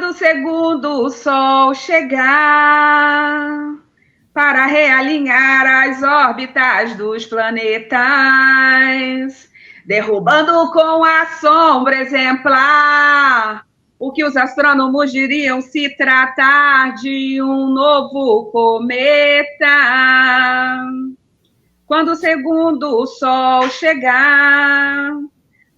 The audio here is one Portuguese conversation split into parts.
Quando o segundo sol chegar para realinhar as órbitas dos planetas, derrubando com a sombra exemplar o que os astrônomos diriam se tratar de um novo cometa. Quando o segundo sol chegar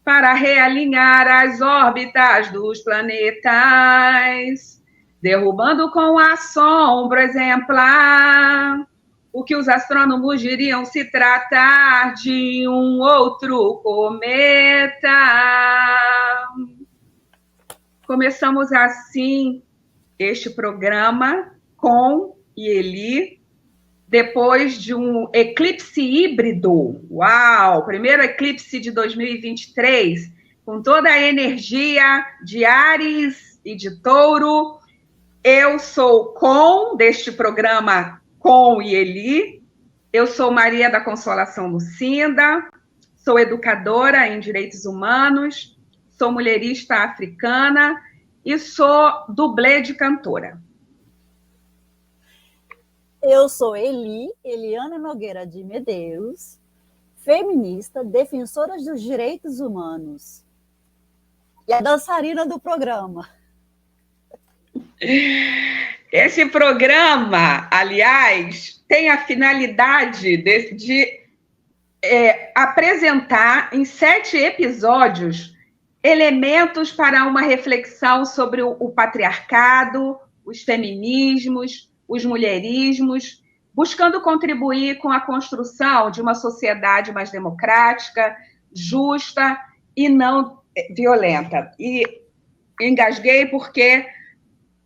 para realinhar as órbitas dos planetas, derrubando com a sombra exemplar o que os astrônomos diriam se tratar de um outro cometa. Começamos assim este programa com Eli, depois de um eclipse híbrido. Uau! Primeiro eclipse de 2023, com toda a energia de Áries e de Touro. Eu sou deste programa Com e Eli. Eu sou Maria da Consolação Lucinda, sou educadora em direitos humanos, sou mulherista africana e sou dublê de cantora. Eu sou Eliana Nogueira de Medeiros, feminista, defensora dos direitos humanos e a dançarina do programa. Esse programa, aliás, tem a finalidade de apresentar em 7 episódios elementos para uma reflexão sobre o patriarcado, os feminismos, os mulherismos, buscando contribuir com a construção de uma sociedade mais democrática, justa e não violenta. E engasguei porque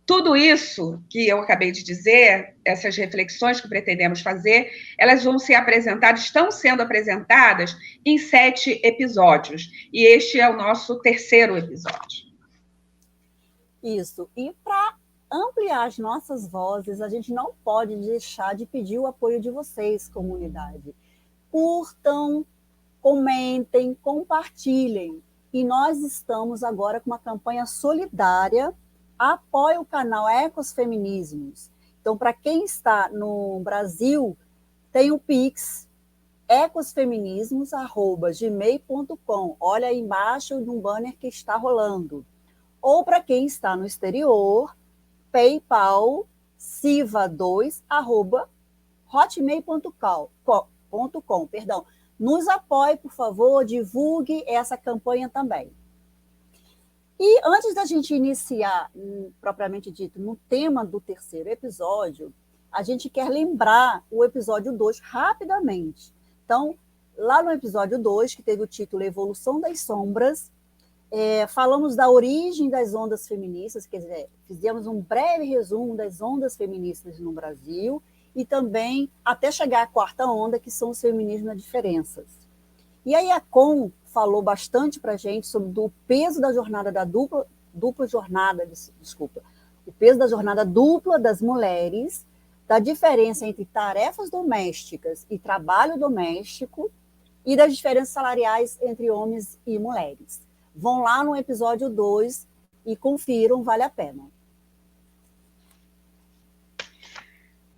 tudo isso que eu acabei de dizer, essas reflexões que pretendemos fazer, elas vão ser apresentadas, estão sendo apresentadas em 7 episódios. E este é o nosso 3º episódio. Isso. E para ampliar as nossas vozes, a gente não pode deixar de pedir o apoio de vocês, comunidade. Curtam, comentem, compartilhem. E nós estamos agora com uma campanha solidária. Apoie o canal Ecosfeminismos. Então, para quem está no Brasil, tem o Pix, ecosfeminismos@gmail.com. Olha aí embaixo de um banner que está rolando. Ou para quem está no exterior, PayPal, siva2@hotmail.com. Nos apoie, por favor, divulgue essa campanha também. E antes da gente iniciar, propriamente dito, no tema do 3º episódio, a gente quer lembrar o episódio 2 rapidamente. Então, lá no episódio 2, que teve o título Evolução das Sombras, falamos da origem das ondas feministas, quer dizer, fizemos um breve resumo das ondas feministas no Brasil e também até chegar à 4ª onda, que são os feminismos nas diferenças. E aí a Com falou bastante para a gente sobre o peso da jornada da o peso da jornada dupla das mulheres, da diferença entre tarefas domésticas e trabalho doméstico e das diferenças salariais entre homens e mulheres. Vão lá no episódio 2 e confiram, vale a pena.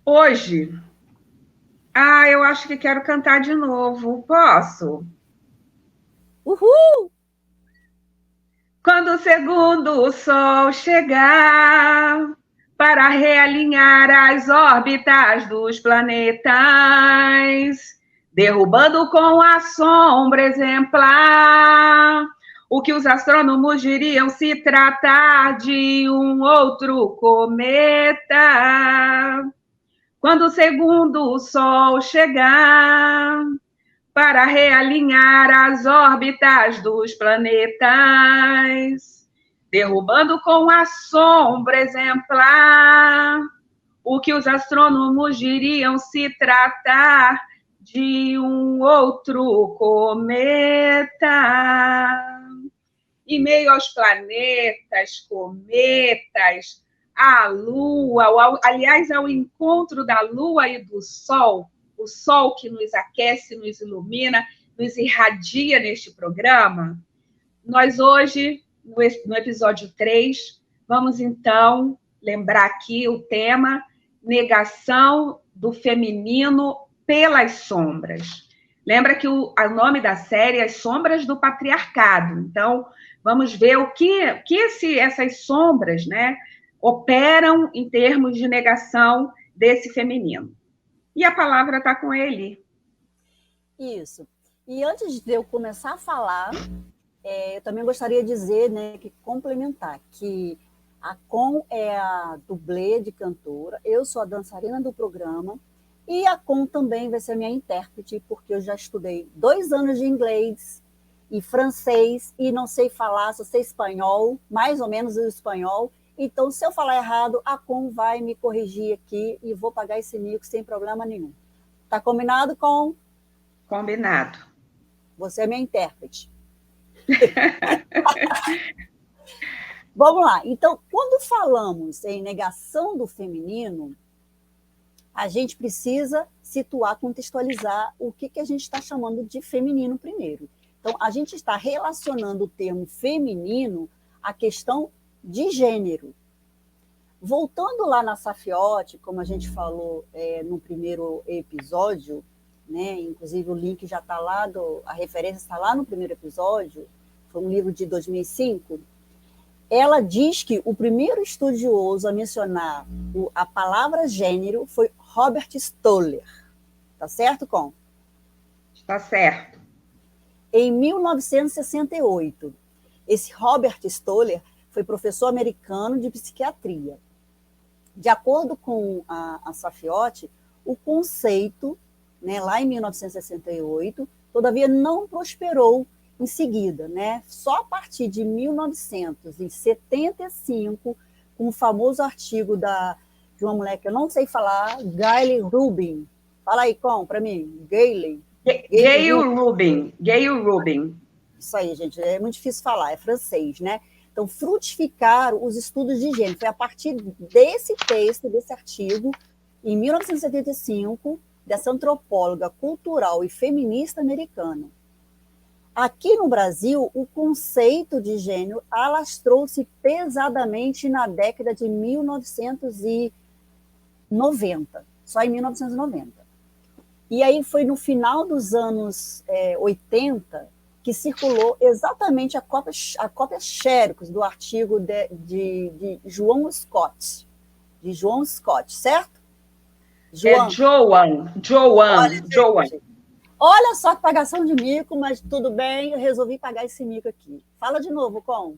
Hoje, eu acho que quero cantar de novo. Posso? Uhul! Quando o segundo sol chegar para realinhar as órbitas dos planetas, derrubando com a sombra exemplar o que os astrônomos diriam se tratar de um outro cometa. Quando o segundo sol chegar para realinhar as órbitas dos planetas, derrubando com a sombra exemplar o que os astrônomos diriam se tratar de um outro cometa. Em meio aos planetas, cometas, a Lua, aliás, ao encontro da Lua e do Sol, o Sol que nos aquece, nos ilumina, nos irradia neste programa, nós hoje, no episódio 3, Vamos, então, lembrar aqui o tema negação do feminino pelas sombras. Lembra que o nome da série é As Sombras do Patriarcado. Então, vamos ver o que essas sombras, né, operam em termos de negação desse feminino. E a palavra está com ele. Isso. E antes de eu começar a falar, eu também gostaria de dizer, né, que complementar, que a Com é a dublê de cantora, eu sou a dançarina do programa, e a Com também vai ser minha intérprete, porque eu já estudei 2 anos de inglês e francês, e não sei falar, só sei espanhol, mais ou menos o espanhol. Então, se eu falar errado, a Com vai me corrigir aqui e vou pagar esse mico sem problema nenhum. Tá combinado, Com? Combinado. Você é minha intérprete. Vamos lá. Então, quando falamos em negação do feminino, a gente precisa situar, contextualizar o que a gente está chamando de feminino primeiro. Então, a gente está relacionando o termo feminino à questão de gênero. Voltando lá na Safiotti, como a gente falou no primeiro episódio, né, inclusive o link já está lá, a referência está lá no primeiro episódio, foi um livro de 2005, ela diz que o primeiro estudioso a mencionar a palavra gênero foi Robert Stoller. Tá certo, Com? Está certo. Em 1968. Esse Robert Stoller foi professor americano de psiquiatria. De acordo com a Safiotti, o conceito, né, lá em 1968, todavia não prosperou em seguida, né? Só a partir de 1975, com o famoso artigo de uma mulher que eu não sei falar, Gayle Rubin. Fala aí, Com, para mim. Gayle Rubin. Isso aí, gente, é muito difícil falar, é francês, né? Então, frutificaram os estudos de gênero. Foi a partir desse texto, desse artigo, em 1975, dessa antropóloga cultural e feminista americana. Aqui no Brasil, o conceito de gênero alastrou-se pesadamente na década de 1990, só em 1990. E aí foi no final dos anos 80 que circulou exatamente a cópia xerox do artigo de João Scott. De João Scott, certo? Joan. Olha só que pagação de mico, mas tudo bem, eu resolvi pagar esse mico aqui. Fala de novo, Com.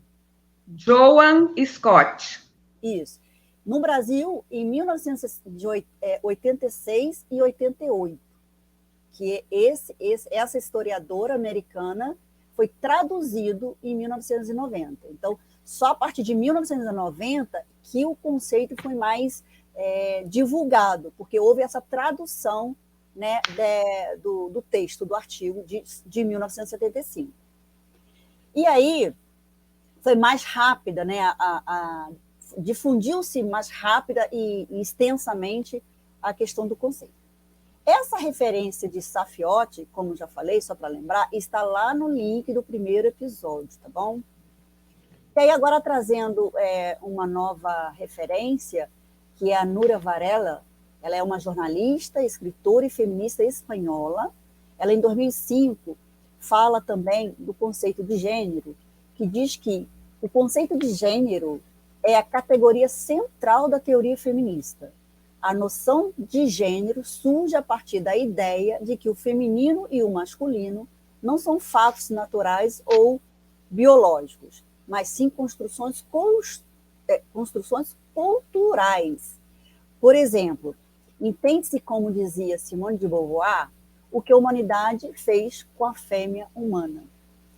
Joan Scott. Isso. No Brasil, em 1986 e 88, que essa historiadora americana foi traduzido em 1990. Então, só a partir de 1990 que o conceito foi mais divulgado, porque houve essa tradução, né, do texto, do artigo de 1975. E aí foi mais rápida, né, difundiu-se mais rápida e extensamente a questão do conceito. Essa referência de Safiotti, como já falei, só para lembrar, está lá no link do primeiro episódio, tá bom? E aí agora trazendo uma nova referência, que é a Núria Varela. Ela é uma jornalista, escritora e feminista espanhola. Ela, em 2005, fala também do conceito de gênero, que diz que o conceito de gênero é a categoria central da teoria feminista. A noção de gênero surge a partir da ideia de que o feminino e o masculino não são fatos naturais ou biológicos, mas sim construções culturais. Por exemplo, entende-se, como dizia Simone de Beauvoir, o que a humanidade fez com a fêmea humana.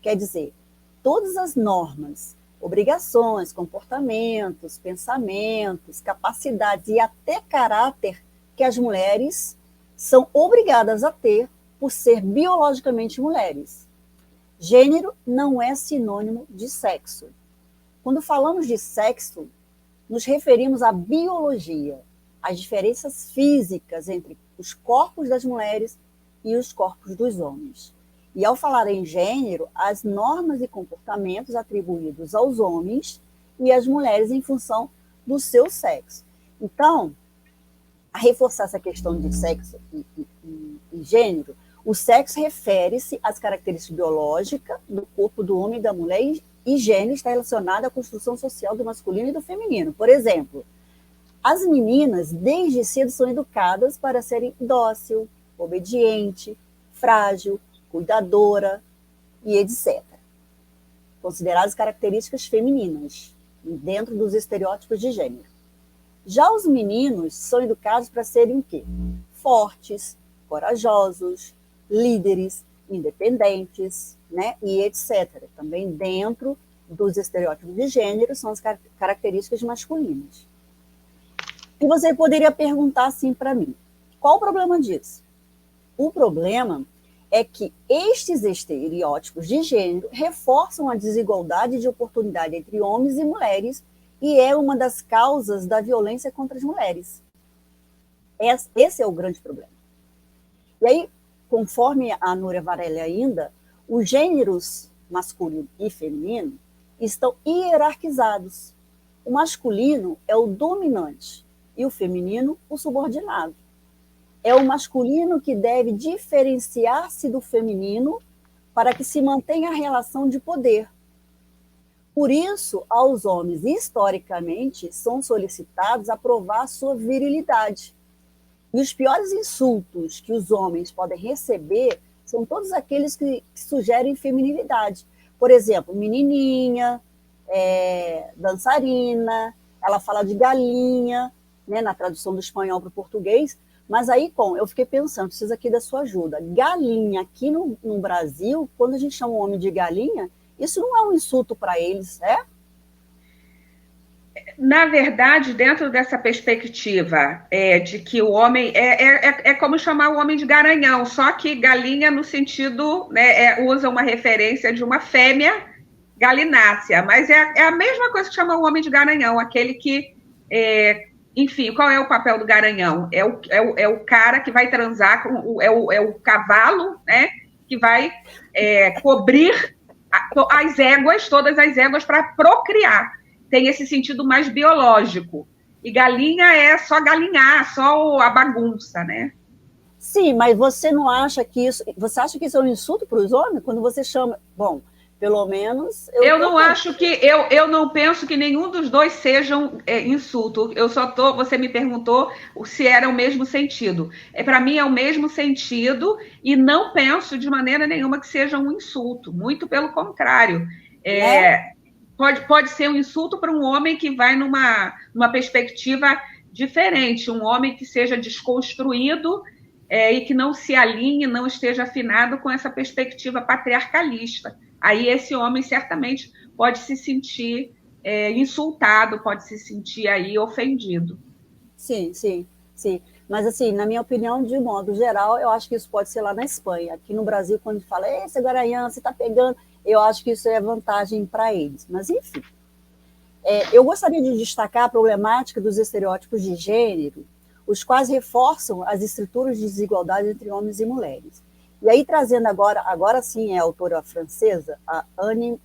Quer dizer, todas as normas, obrigações, comportamentos, pensamentos, capacidades e até caráter que as mulheres são obrigadas a ter por ser biologicamente mulheres. Gênero não é sinônimo de sexo. Quando falamos de sexo, nos referimos à biologia, às diferenças físicas entre os corpos das mulheres e os corpos dos homens. E ao falar em gênero, as normas e comportamentos atribuídos aos homens e as mulheres em função do seu sexo. Então, a reforçar essa questão de sexo e gênero, o sexo refere-se às características biológicas do corpo do homem e da mulher, e gênero está relacionado à construção social do masculino e do feminino. Por exemplo, as meninas, desde cedo, são educadas para serem dócil, obediente, frágil, cuidadora e etc. Consideradas características femininas, dentro dos estereótipos de gênero. Já os meninos são educados para serem o quê? Fortes, corajosos, líderes, independentes, né? E etc. Também dentro dos estereótipos de gênero são as características masculinas. E você poderia perguntar assim para mim, qual o problema disso? O problema é que estes estereótipos de gênero reforçam a desigualdade de oportunidade entre homens e mulheres e é uma das causas da violência contra as mulheres. Esse é o grande problema. E aí, conforme a Núria Varela ainda, os gêneros masculino e feminino estão hierarquizados. O masculino é o dominante e o feminino o subordinado. É o masculino que deve diferenciar-se do feminino para que se mantenha a relação de poder. Por isso, aos homens, historicamente, são solicitados a provar sua virilidade. E os piores insultos que os homens podem receber são todos aqueles que sugerem feminilidade. Por exemplo, menininha, dançarina, ela fala de galinha, né, na tradução do espanhol para o português, mas aí, eu fiquei pensando, preciso aqui da sua ajuda. Galinha, aqui no Brasil, quando a gente chama o homem de galinha, isso não é um insulto para eles, é? Na verdade, dentro dessa perspectiva de que o homem é como chamar o homem de garanhão, só que galinha no sentido, né, usa uma referência de uma fêmea galinácea, mas é a mesma coisa que chama o homem de garanhão, aquele que, enfim, qual é o papel do garanhão? É o cara que vai transar, é o cavalo, né, que vai cobrir as éguas, todas as éguas para procriar. Tem esse sentido mais biológico. E galinha é só galinhar, só a bagunça, né? Sim, mas você não acha que isso... Você acha que isso é um insulto para os homens? Quando você chama... Bom, pelo menos... Eu não acho que... Eu não penso que nenhum dos dois sejam insulto. Você me perguntou se era o mesmo sentido. Para mim é o mesmo sentido e não penso de maneira nenhuma que seja um insulto. Muito pelo contrário. Pode ser um insulto para um homem que vai numa perspectiva diferente, um homem que seja desconstruído e que não se alinhe, não esteja afinado com essa perspectiva patriarcalista. Aí esse homem certamente pode se sentir insultado, pode se sentir aí ofendido. Sim, sim, sim. Mas, assim, na minha opinião, de modo geral, eu acho que isso pode ser lá na Espanha. Aqui no Brasil, quando a gente fala, esse garanhão, você está pegando... Eu acho que isso é vantagem para eles. Mas, enfim, eu gostaria de destacar a problemática dos estereótipos de gênero, os quais reforçam as estruturas de desigualdade entre homens e mulheres. E aí, trazendo agora sim, é a autora francesa, a Anne,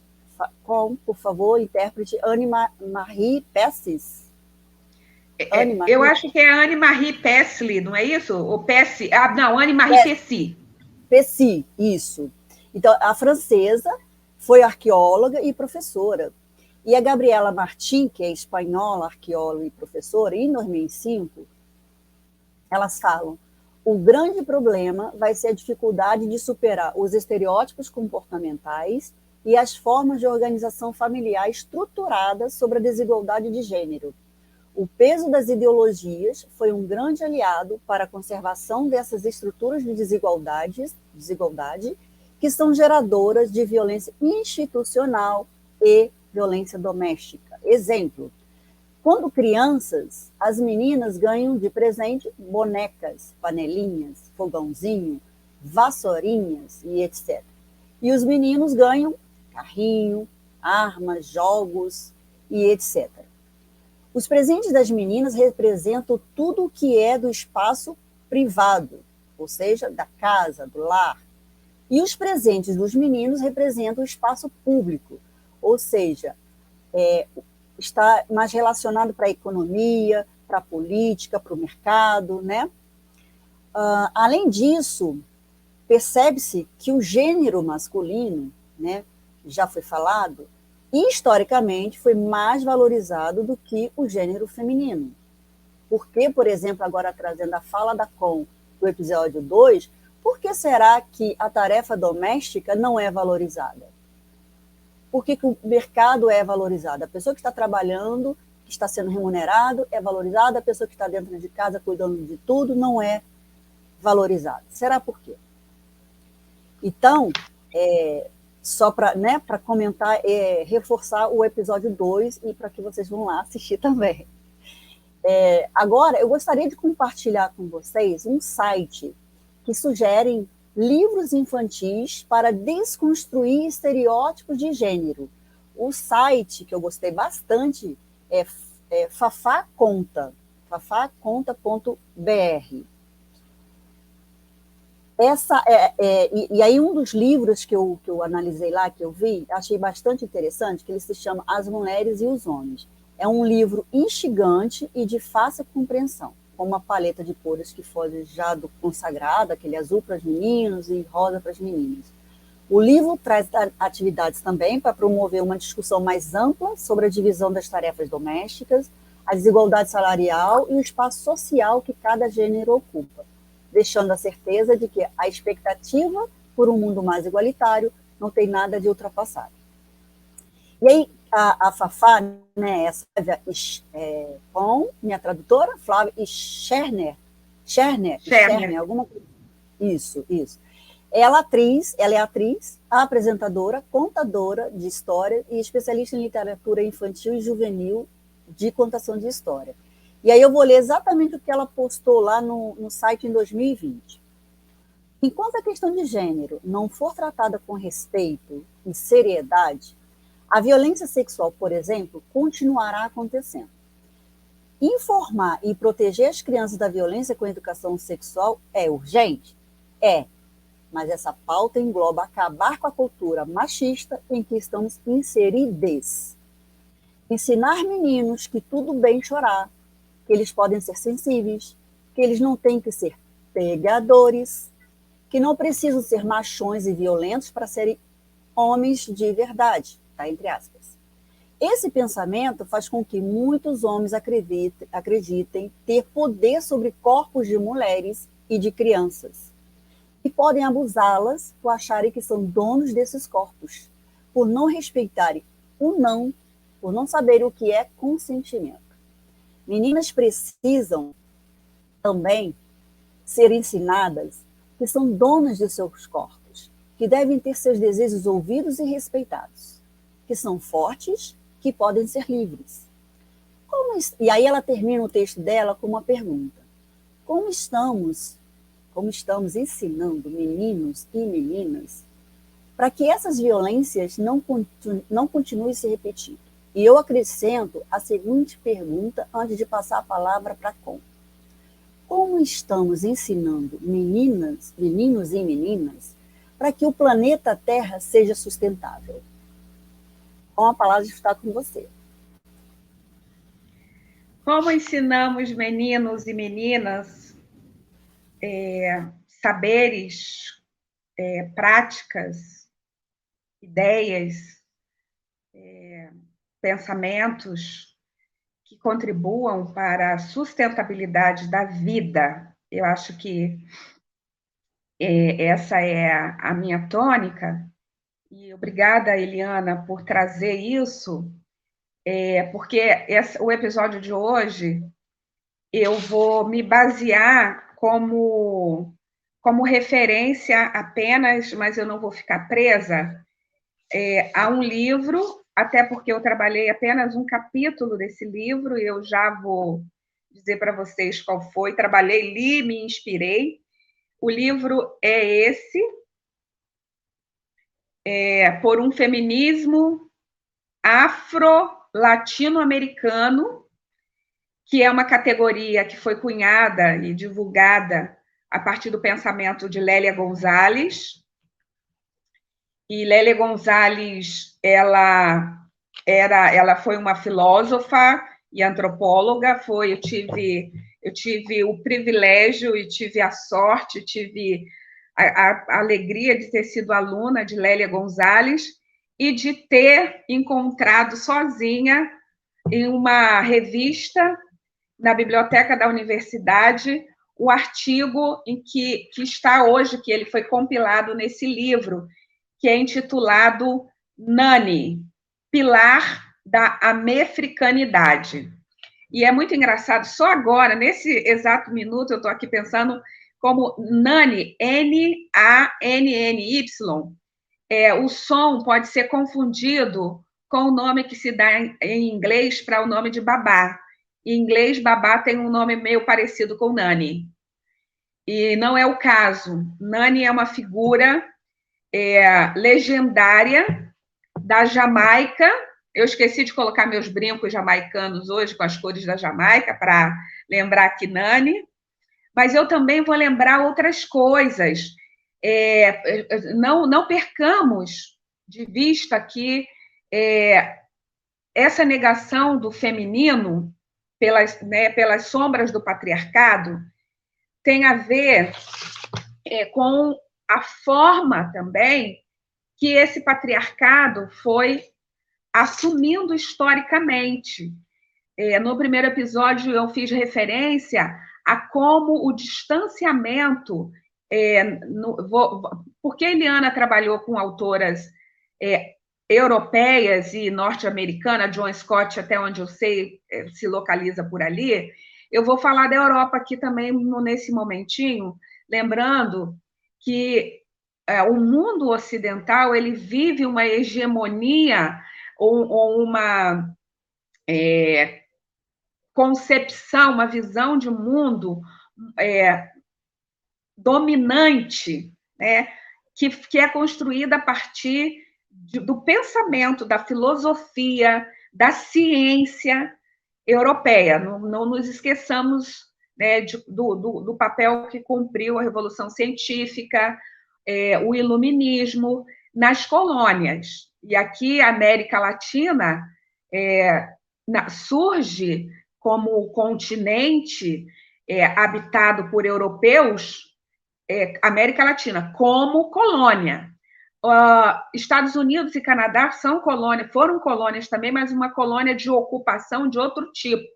por favor, intérprete Anne-Marie Pessis. Eu acho que é Anne-Marie Pessley, não é isso? Ou Pessi? Não, Anne-Marie Pessis. Pessis, isso. Então, a francesa foi arqueóloga e professora. E a Gabriela Martín, que é espanhola, arqueóloga e professora, em 2005, elas falam: o grande problema vai ser a dificuldade de superar os estereótipos comportamentais e as formas de organização familiar estruturadas sobre a desigualdade de gênero. O peso das ideologias foi um grande aliado para a conservação dessas estruturas de desigualdade, que são geradoras de violência institucional e violência doméstica. Exemplo: quando crianças, as meninas ganham de presente bonecas, panelinhas, fogãozinho, vassourinhas e etc. E os meninos ganham carrinho, armas, jogos e etc. Os presentes das meninas representam tudo o que é do espaço privado, ou seja, da casa, do lar. E os presentes dos meninos representam o espaço público, ou seja, está mais relacionado para a economia, para a política, para o mercado, né? Além disso, percebe-se que o gênero masculino, né, já foi falado, historicamente foi mais valorizado do que o gênero feminino. Porque, por exemplo, agora trazendo a fala da Com do episódio 2, por que será que a tarefa doméstica não é valorizada? Por que o mercado é valorizado? A pessoa que está trabalhando, que está sendo remunerado, é valorizada, a pessoa que está dentro de casa cuidando de tudo não é valorizada. Será por quê? Então, só para, né, comentar, reforçar o episódio 2 e para que vocês vão lá assistir também. Agora, eu gostaria de compartilhar com vocês um site que sugere livros infantis para desconstruir estereótipos de gênero. O site que eu gostei bastante é Fafá Conta, fafaconta.br. E aí um dos livros que eu analisei lá, que eu vi, achei bastante interessante, que ele se chama As Mulheres e os Homens. É um livro instigante e de fácil compreensão, com uma paleta de cores que foge já do consagrado, aquele azul para os meninos e rosa para as meninas. O livro traz atividades também para promover uma discussão mais ampla sobre a divisão das tarefas domésticas, a desigualdade salarial e o espaço social que cada gênero ocupa, deixando a certeza de que a expectativa por um mundo mais igualitário não tem nada de ultrapassado. E aí, a Fafá, né, com minha tradutora, Flávia Scherner, alguma coisa. Isso. Ela é atriz, apresentadora, contadora de história e especialista em literatura infantil e juvenil de contação de história. E aí eu vou ler exatamente o que ela postou lá no site em 2020. Enquanto a questão de gênero não for tratada com respeito e seriedade, a violência sexual, por exemplo, continuará acontecendo. Informar e proteger as crianças da violência com a educação sexual é urgente? Mas essa pauta engloba acabar com a cultura machista em que estamos inseridos. Ensinar meninos que tudo bem chorar, que eles podem ser sensíveis, que eles não têm que ser pegadores, que não precisam ser machões e violentos para serem homens de verdade, tá? Entre aspas. Esse pensamento faz com que muitos homens acreditem ter poder sobre corpos de mulheres e de crianças, e podem abusá-las por acharem que são donos desses corpos, por não respeitarem o não, por não saberem o que é consentimento. Meninas precisam também ser ensinadas que são donas de seus corpos, que devem ter seus desejos ouvidos e respeitados, que são fortes, que podem ser livres. E aí ela termina o texto dela com uma pergunta. Como estamos ensinando meninos e meninas para que essas violências não continuem se repetindo? E eu acrescento a seguinte pergunta antes de passar a palavra para a Com. Como estamos ensinando meninos e meninas para que o planeta Terra seja sustentável? Com a palavra está com você. Como ensinamos meninos e meninas saberes, práticas, ideias, pensamentos que contribuam para a sustentabilidade da vida. Eu acho que essa é a minha tônica. E obrigada, Eliana, por trazer isso, porque o episódio de hoje eu vou me basear como referência apenas, mas eu não vou ficar presa a um livro, até porque eu trabalhei apenas um capítulo desse livro, e eu já vou dizer para vocês qual foi. Trabalhei, li, me inspirei. O livro é esse, Por um Feminismo Afro-Latino-Americano, que é uma categoria que foi cunhada e divulgada a partir do pensamento de Lélia Gonzalez. E Lélia Gonzalez, ela ela foi uma filósofa e antropóloga. Eu tive o privilégio e tive a sorte, tive a alegria de ter sido aluna de Lélia Gonzalez e de ter encontrado sozinha em uma revista na biblioteca da universidade o artigo em que está hoje, que ele foi compilado nesse livro, que é intitulado Nani, Pilar da Amefricanidade. E é muito engraçado, só agora, nesse exato minuto, eu estou aqui pensando como Nani, N-A-N-N-Y, o som pode ser confundido com o nome que se dá em inglês para o nome de babá. Em inglês, babá tem um nome meio parecido com Nani. E não é o caso. Nani é uma figura legendária da Jamaica. Eu esqueci de colocar meus brincos jamaicanos hoje com as cores da Jamaica para lembrar que Nani. Mas eu também vou lembrar outras coisas. Não percamos de vista que essa negação do feminino pelas sombras do patriarcado tem a ver com a forma também que esse patriarcado foi assumindo historicamente. No primeiro episódio, eu fiz referência a como o distanciamento... porque a Eliana trabalhou com autoras europeias e norte-americanas, John Scott, até onde eu sei, se localiza por ali. Eu vou falar da Europa aqui também nesse momentinho, lembrando que o mundo ocidental ele vive uma hegemonia ou uma concepção, uma visão de mundo dominante, né, que é construída a partir do pensamento, da filosofia, da ciência europeia. Não nos esqueçamos, né, do papel que cumpriu a Revolução Científica, o Iluminismo nas colônias. E aqui a América Latina surge como continente habitado por europeus, América Latina, como colônia. Estados Unidos e Canadá foram colônias também, mas uma colônia de ocupação de outro tipo.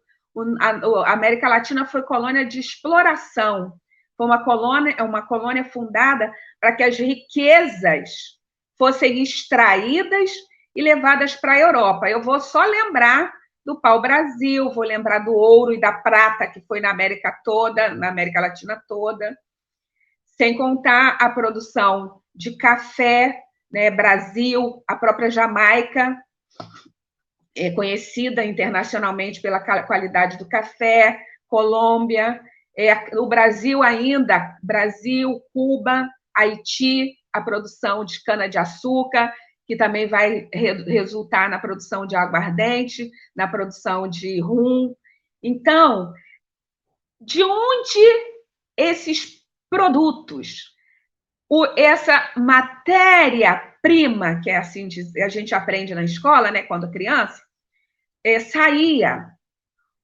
A América Latina foi colônia de exploração. Foi uma colônia fundada para que as riquezas fossem extraídas e levadas para a Europa. Eu vou só lembrar do pau-brasil, vou lembrar do ouro e da prata, que foi na América toda, na América Latina toda, sem contar a produção de café, né, Brasil, a própria Jamaica, conhecida internacionalmente pela qualidade do café, Colômbia, o Brasil ainda, Brasil, Cuba, Haiti, a produção de cana-de-açúcar, que também vai resultar na produção de aguardente, na produção de rum. Então, de onde esses produtos, essa matéria-prima, que é assim, a gente aprende na escola, né, quando criança, saía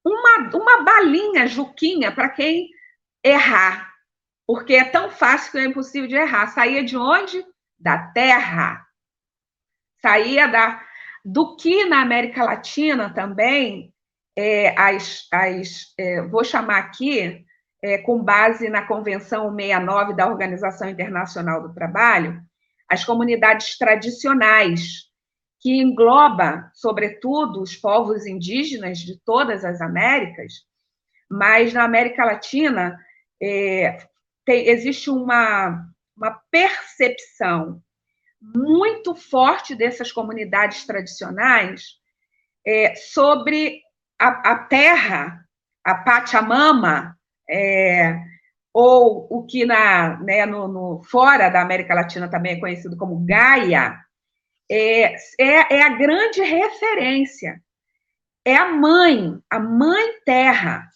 uma balinha, juquinha, para quem errar, porque é tão fácil que é impossível de errar. Saía de onde? Da terra. Saía do que na América Latina também, vou chamar aqui, com base na Convenção 69 da Organização Internacional do Trabalho, as comunidades tradicionais, que engloba, sobretudo, os povos indígenas de todas as Américas, mas na América Latina existe uma percepção muito forte dessas comunidades tradicionais sobre a terra, a Pachamama, ou o que fora da América Latina também é conhecido como Gaia, é a grande referência. É a mãe terra.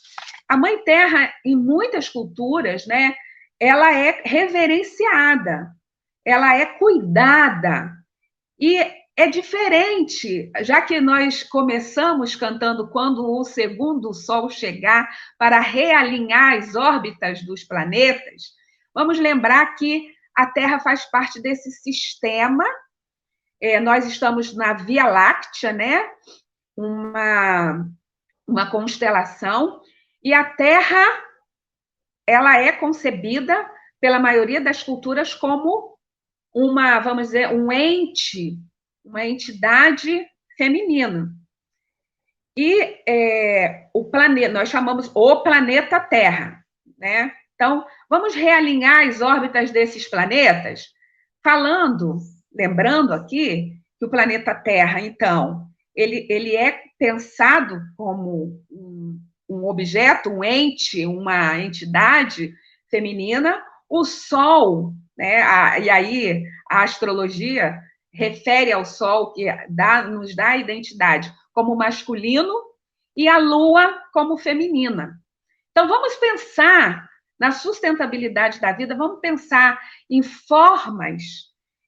A mãe terra, em muitas culturas, né, ela é reverenciada, ela é cuidada. E é diferente, já que nós começamos cantando quando o segundo sol chegar para realinhar as órbitas dos planetas, vamos lembrar que a Terra faz parte desse sistema. Nós estamos na Via Láctea, né? Uma constelação, e a Terra, ela é concebida pela maioria das culturas como vamos dizer, um ente, uma entidade feminina. E o planeta, nós chamamos o planeta Terra, né? Então, vamos realinhar as órbitas desses planetas, lembrando aqui que o planeta Terra, então, ele é pensado como um objeto, um ente, uma entidade feminina. O Sol, né? E aí a astrologia refere ao Sol, que nos dá a identidade como masculino, e a Lua como feminina. Então, vamos pensar na sustentabilidade da vida, vamos pensar em formas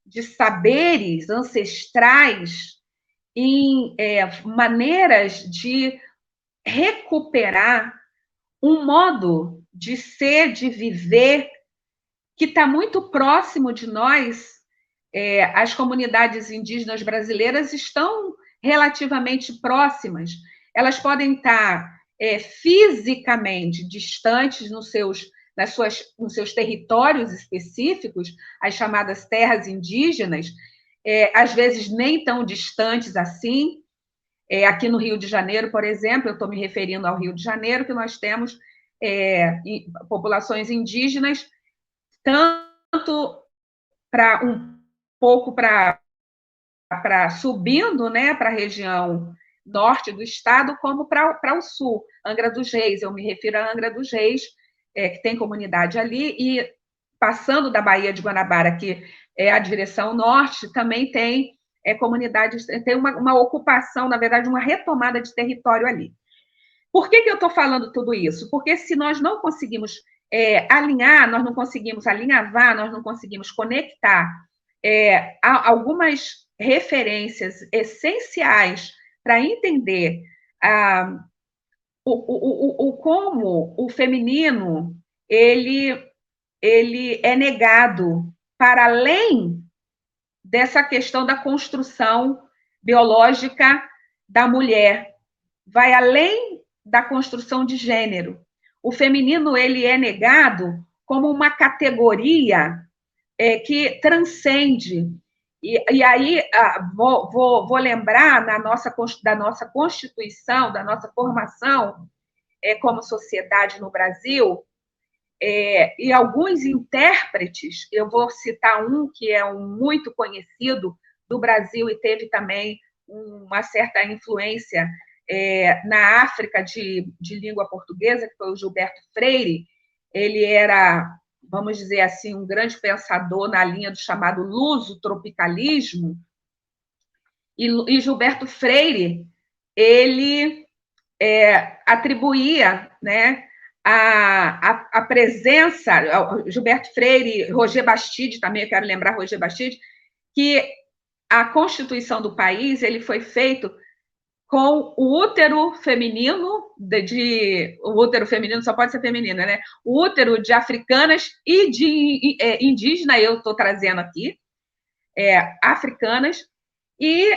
de saberes ancestrais, em maneiras de recuperar um modo de ser, de viver, que está muito próximo de nós. As comunidades indígenas brasileiras estão relativamente próximas. Elas podem estar fisicamente distantes nos seus territórios específicos, as chamadas terras indígenas, às vezes nem tão distantes assim. Aqui no Rio de Janeiro, por exemplo, eu estou me referindo ao Rio de Janeiro, que nós temos populações indígenas, tanto para um pouco para subindo, né, para a região norte do estado, como para o sul, Angra dos Reis. Eu me refiro a Angra dos Reis, que tem comunidade ali, e passando da Baía de Guanabara, que é a direção norte, também tem comunidades, tem uma ocupação, na verdade, uma retomada de território ali. Por que eu estou falando tudo isso? Porque se nós não conseguimos alinhar, nós não conseguimos alinhavar, nós não conseguimos conectar algumas referências essenciais para entender como o feminino ele é negado para além dessa questão da construção biológica da mulher, vai além da construção de gênero. O feminino ele é negado como uma categoria que transcende. E aí vou lembrar da nossa Constituição, da nossa formação como sociedade no Brasil, e alguns intérpretes, eu vou citar um que é muito conhecido do Brasil e teve também uma certa influência na África de língua portuguesa, que foi o Gilberto Freire. Ele era, vamos dizer assim, um grande pensador na linha do chamado luso-tropicalismo, e Gilberto Freire, ele atribuía, né, a presença, Gilberto Freire, Roger Bastide, também eu quero lembrar Roger Bastide, que a Constituição do país ele foi feito com o útero feminino, o útero feminino só pode ser feminino, né? O útero de africanas e de indígena, eu estou trazendo aqui, africanas, e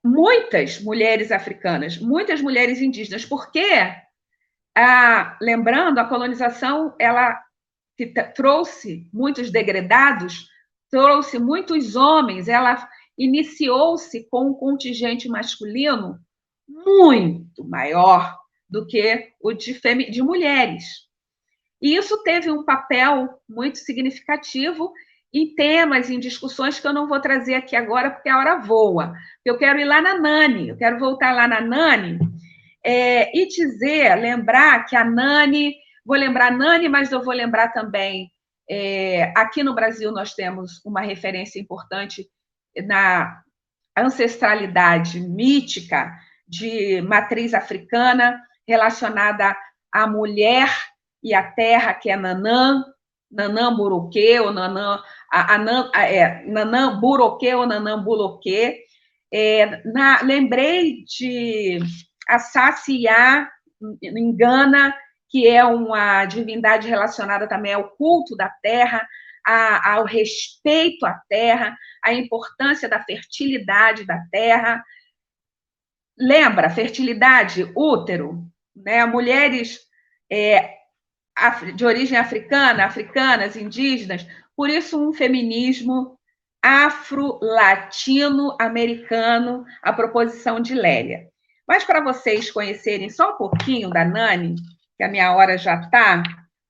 muitas mulheres africanas, muitas mulheres indígenas, porque, lembrando, a colonização, ela trouxe muitos degredados, trouxe muitos homens, ela iniciou-se com um contingente masculino muito maior do que o de mulheres. E isso teve um papel muito significativo em temas, em discussões que eu não vou trazer aqui agora, porque a hora voa. Eu quero ir lá na Nani, eu quero voltar lá na Nani e lembrar que a Nani, vou lembrar Nani, mas eu vou lembrar também, aqui no Brasil nós temos uma referência importante na ancestralidade mítica de matriz africana relacionada à mulher e à terra, que é Nanã, Nanã Buroquê, ou Nanã Buroquê ou Nanã Buloquê, lembrei de Assasiá, em Gana, que é uma divindade relacionada também ao culto da terra, ao respeito à terra, à importância da fertilidade da terra. Lembra, fertilidade, útero, né? Mulheres de origem africana, africanas, indígenas, por isso um feminismo afro-latino-americano, a proposição de Lélia. Mas para vocês conhecerem só um pouquinho da Nani, que a minha hora já está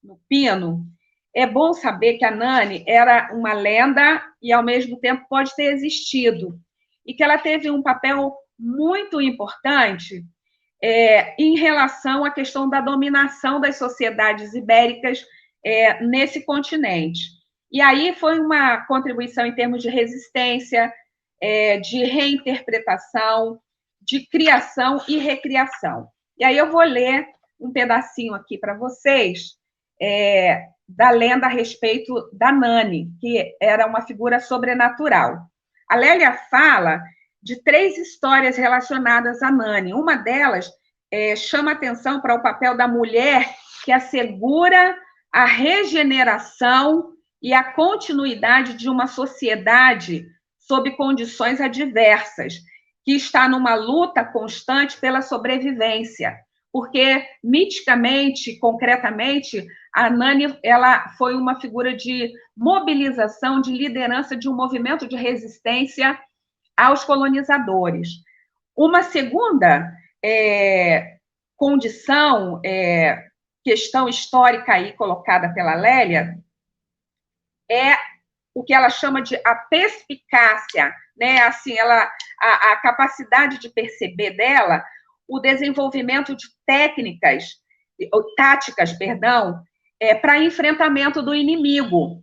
no pino, é bom saber que a Nani era uma lenda e, ao mesmo tempo, pode ter existido. E que ela teve um papel muito importante em relação à questão da dominação das sociedades ibéricas nesse continente. E aí foi uma contribuição em termos de resistência, de reinterpretação, de criação e recriação. E aí eu vou ler um pedacinho aqui para vocês da lenda a respeito da Nani, que era uma figura sobrenatural. A Lélia fala de 3 histórias relacionadas a Nani. Uma delas chama atenção para o papel da mulher que assegura a regeneração e a continuidade de uma sociedade sob condições adversas, que está numa luta constante pela sobrevivência. Porque, miticamente, concretamente, a Nani ela foi uma figura de mobilização, de liderança de um movimento de resistência aos colonizadores. Uma segunda condição, questão histórica aí colocada pela Lélia, é o que ela chama de a perspicácia, né? Assim, a capacidade de perceber dela o desenvolvimento de táticas, para enfrentamento do inimigo.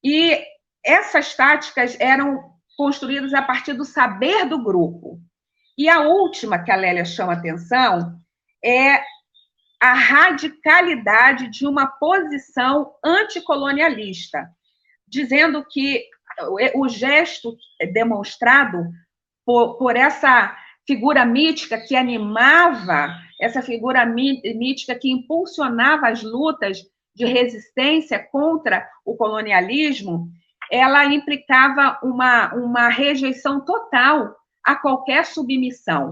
E essas táticas eram construídas a partir do saber do grupo. E a última que a Lélia chama atenção é a radicalidade de uma posição anticolonialista, dizendo que o gesto demonstrado por essa figura mítica que animava, essa figura mítica que impulsionava as lutas de resistência contra o colonialismo, ela implicava uma rejeição total a qualquer submissão.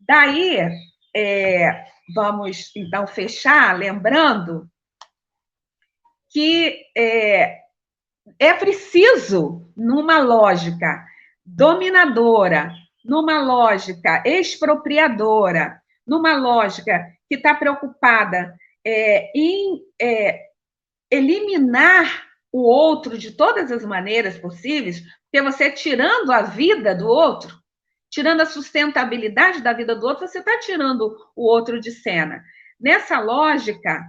Daí, vamos, então, fechar lembrando que é preciso, numa lógica dominadora, numa lógica expropriadora, numa lógica que está preocupada em eliminar o outro de todas as maneiras possíveis, porque você tirando a vida do outro, tirando a sustentabilidade da vida do outro, você está tirando o outro de cena. Nessa lógica,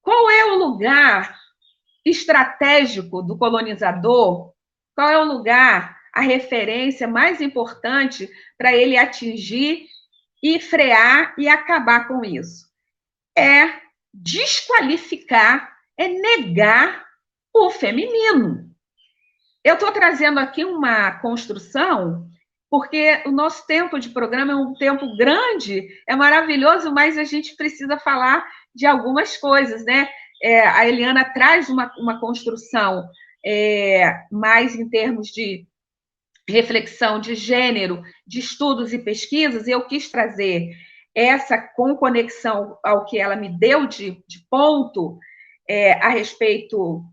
qual é o lugar estratégico do colonizador? Qual é o lugar, a referência mais importante para ele atingir e frear e acabar com isso? É desqualificar, é negar o feminino. Eu estou trazendo aqui uma construção, porque o nosso tempo de programa é um tempo grande, é maravilhoso, mas a gente precisa falar de algumas coisas, né? A Eliana traz uma construção mais em termos de reflexão de gênero, de estudos e pesquisas, e eu quis trazer essa com conexão ao que ela me deu de ponto a respeito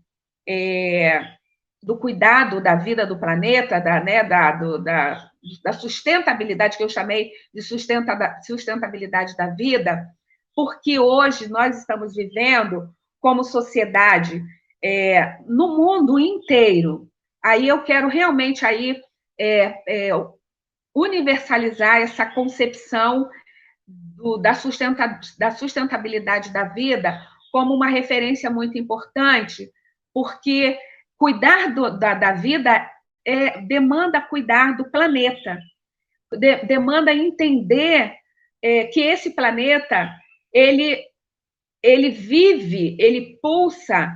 do cuidado da vida do planeta, da sustentabilidade, que eu chamei de sustentabilidade da vida, porque hoje nós estamos vivendo como sociedade no mundo inteiro. Aí eu quero realmente universalizar essa concepção da sustentabilidade da vida como uma referência muito importante, porque cuidar da vida demanda cuidar do planeta, demanda entender que esse planeta ele vive, ele pulsa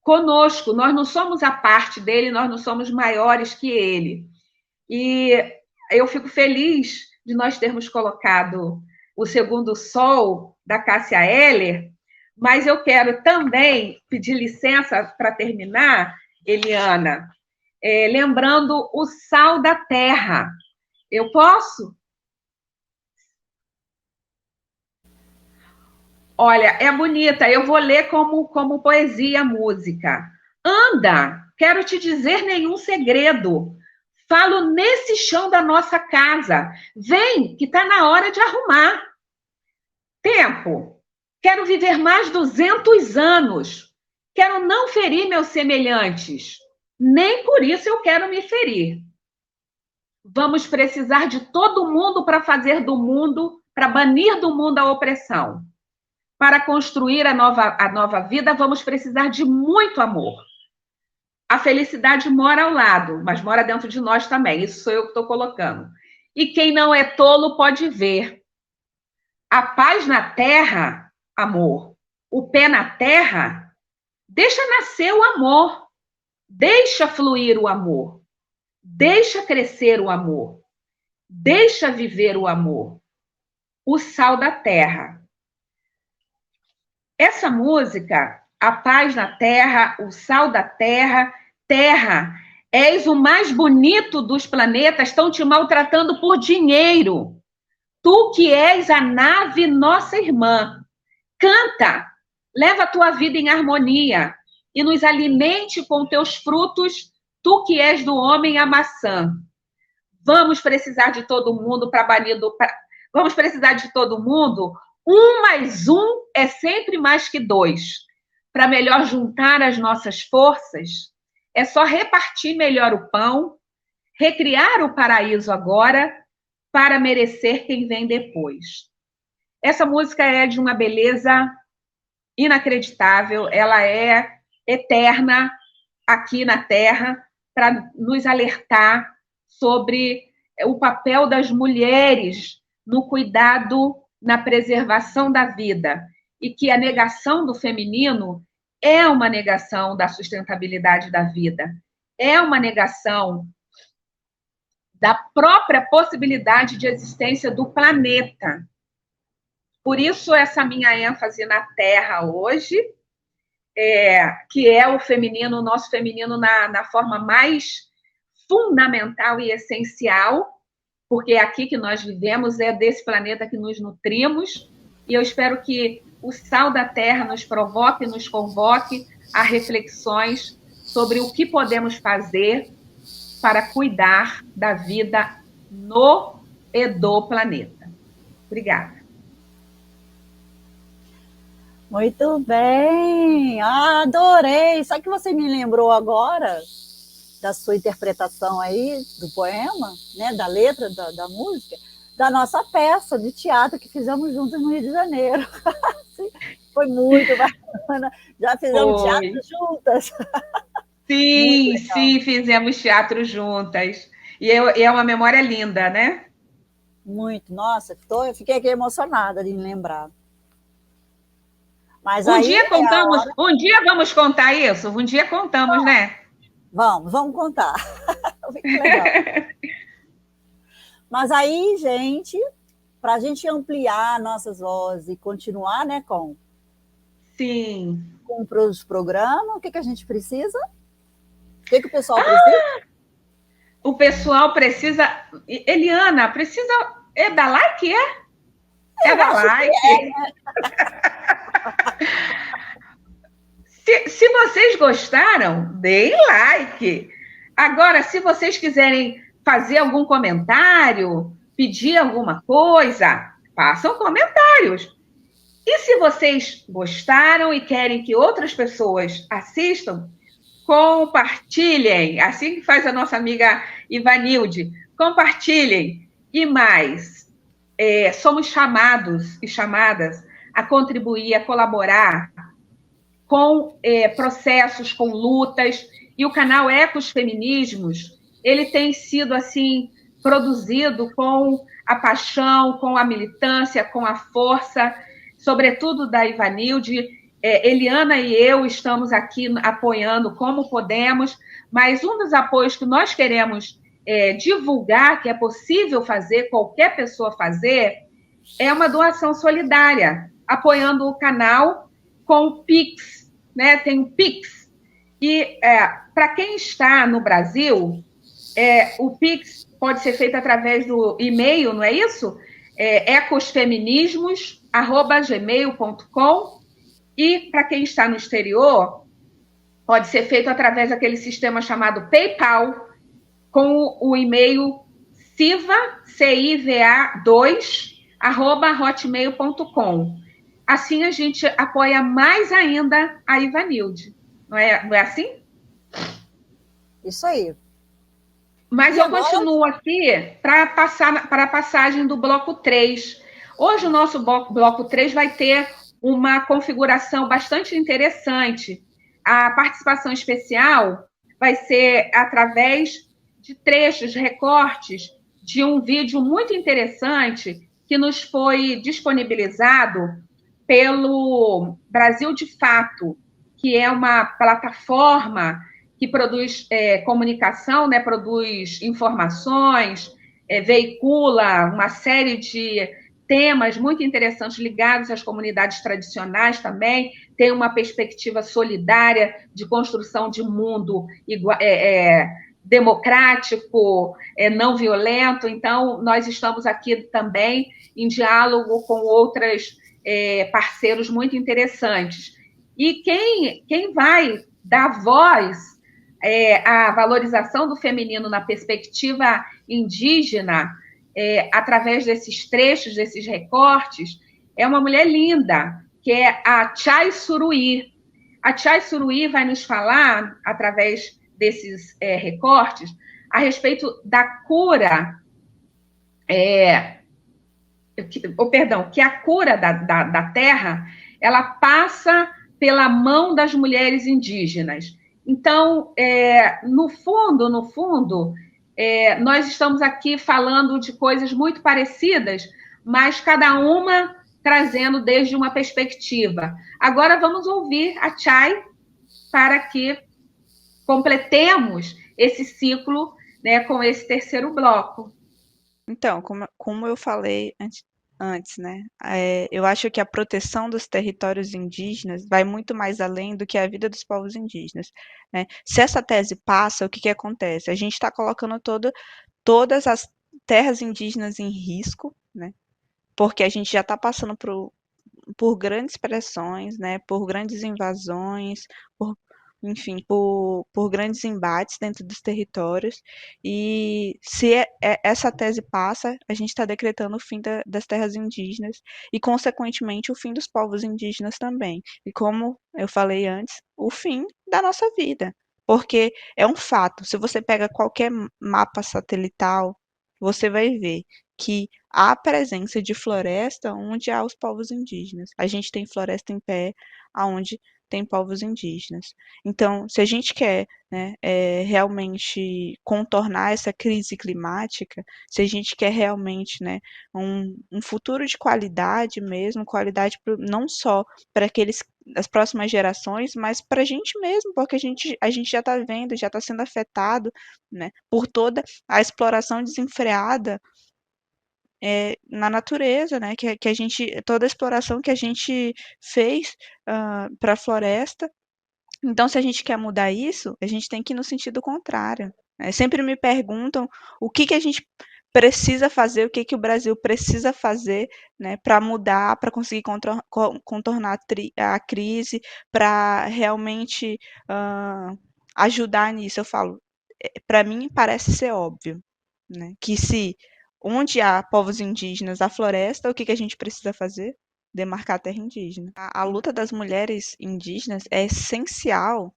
conosco, nós não somos a parte dele, nós não somos maiores que ele. E eu fico feliz de nós termos colocado o Segundo Sol, da Cássia Eller, mas eu quero também pedir licença para terminar, Eliana, lembrando o Sal da Terra. Eu posso? Olha, é bonita, eu vou ler como poesia a música. Anda, quero te dizer nenhum segredo. Falo nesse chão da nossa casa. Vem, que está na hora de arrumar. Tempo, quero viver mais 200 anos. Quero não ferir meus semelhantes. Nem por isso eu quero me ferir. Vamos precisar de todo mundo para fazer do mundo, para banir do mundo a opressão. Para construir a nova vida, vamos precisar de muito amor. A felicidade mora ao lado, mas mora dentro de nós também. Isso sou eu que estou colocando. E quem não é tolo pode ver. A paz na terra, amor. O pé na terra, deixa nascer o amor. Deixa fluir o amor. Deixa crescer o amor. Deixa viver o amor. O sal da terra. Essa música, A Paz na Terra, O Sal da Terra, Terra, és o mais bonito dos planetas, estão te maltratando por dinheiro. Tu que és a nave, nossa irmã. Canta, leva a tua vida em harmonia e nos alimente com teus frutos, tu que és do homem a maçã. Vamos precisar de todo mundo para banir do... Vamos precisar de todo mundo. 1 mais 1 é sempre mais que 2. Para melhor juntar as nossas forças, é só repartir melhor o pão, recriar o paraíso agora, para merecer quem vem depois. Essa música é de uma beleza inacreditável, ela é eterna aqui na Terra, para nos alertar sobre o papel das mulheres no cuidado, na preservação da vida, e que a negação do feminino é uma negação da sustentabilidade da vida, é uma negação da própria possibilidade de existência do planeta. Por isso, essa minha ênfase na Terra hoje, que é o feminino, o nosso feminino na forma mais fundamental e essencial, porque é aqui que nós vivemos, é desse planeta que nos nutrimos, e eu espero que o sal da terra nos provoque, nos convoque a reflexões sobre o que podemos fazer para cuidar da vida no e do planeta. Obrigada. Muito bem, adorei. Sabe que você me lembrou agora da sua interpretação aí do poema, né, da letra da música, da nossa peça de teatro que fizemos juntos no Rio de Janeiro. Foi muito bacana. Já fizemos teatro juntas. Sim, sim, fizemos teatro juntas. E é uma memória linda, né? Muito. Nossa, eu fiquei aqui emocionada de lembrar. Mas um dia contamos, um dia vamos contar isso? Um dia contamos, né? Vamos contar. Muito legal. Mas aí, gente, para a gente ampliar nossas vozes e continuar, né, com os programas, o que a gente precisa? O que o pessoal precisa? O pessoal precisa... Eliana, precisa... É dar like, é? É dar like. Se vocês gostaram, deem like. Agora, se vocês quiserem fazer algum comentário, pedir alguma coisa, façam comentários. E se vocês gostaram e querem que outras pessoas assistam, compartilhem. Assim que faz a nossa amiga Ivanilde. Compartilhem. E mais, somos chamados e chamadas a contribuir, a colaborar com processos, com lutas, e o canal Ecos Feminismos, ele tem sido, assim, produzido com a paixão, com a militância, com a força, sobretudo da Ivanilde. Eliana e eu estamos aqui apoiando como podemos, mas um dos apoios que nós queremos divulgar que é possível fazer, qualquer pessoa fazer, é uma doação solidária, apoiando o canal com o Pix, né? Tem o Pix. E para quem está no Brasil, o Pix pode ser feito através do e-mail, não é isso? ecosfeminismos@gmail.com. E para quem está no exterior, pode ser feito através daquele sistema chamado PayPal, com o e-mail civa2@hotmail.com. Assim a gente apoia mais ainda a Ivanilde. Não é assim? Isso aí. Mas eu continuo aqui para a passagem do bloco 3. Hoje o nosso bloco 3 vai ter uma configuração bastante interessante. A participação especial vai ser através de trechos, recortes de um vídeo muito interessante que nos foi disponibilizado pelo Brasil de Fato, que é uma plataforma que produz comunicação, né, produz informações, veicula uma série de temas muito interessantes ligados às comunidades tradicionais também, tem uma perspectiva solidária de construção de mundo democrático, não violento. Então, nós estamos aqui também em diálogo com outros parceiros muito interessantes. E quem vai dar voz à valorização do feminino na perspectiva indígena, através desses trechos, desses recortes, é uma mulher linda, que é a Chay Suruí. A Chay Suruí vai nos falar, através desses recortes, a respeito da cura, que a cura da terra, ela passa pela mão das mulheres indígenas. Então, no fundo, nós estamos aqui falando de coisas muito parecidas, mas cada uma trazendo desde uma perspectiva. Agora vamos ouvir a Chay para que completemos esse ciclo, né, com esse terceiro bloco. Então, como eu falei antes, né? Eu acho que a proteção dos territórios indígenas vai muito mais além do que a vida dos povos indígenas, né? Se essa tese passa, o que que acontece? A gente está colocando todas as terras indígenas em risco, né? Porque a gente já está passando por grandes pressões, né? Por grandes invasões, enfim, por grandes embates dentro dos territórios. E se essa tese passa, a gente está decretando o fim das terras indígenas e, consequentemente, o fim dos povos indígenas também. E como eu falei antes, o fim da nossa vida. Porque é um fato, se você pega qualquer mapa satelital, você vai ver que há presença de floresta onde há os povos indígenas. A gente tem floresta em pé aonde tem povos indígenas. Então, se a gente quer, né, realmente contornar essa crise climática, se a gente quer realmente, né, um futuro de qualidade mesmo, qualidade não só para as próximas gerações, mas para a gente mesmo, porque a gente já está vendo, já está sendo afetado, né, por toda a exploração desenfreada na natureza, né? Que a gente, toda a exploração que a gente fez para a floresta. Então, se a gente quer mudar isso, a gente tem que ir no sentido contrário, né? Sempre me perguntam o que a gente precisa fazer, o que o Brasil precisa fazer, né, para mudar, para conseguir contornar a crise, para realmente ajudar nisso. Eu falo, para mim parece ser óbvio, né, que se onde há povos indígenas, há floresta, o que a gente precisa fazer? Demarcar a terra indígena. A luta das mulheres indígenas é essencial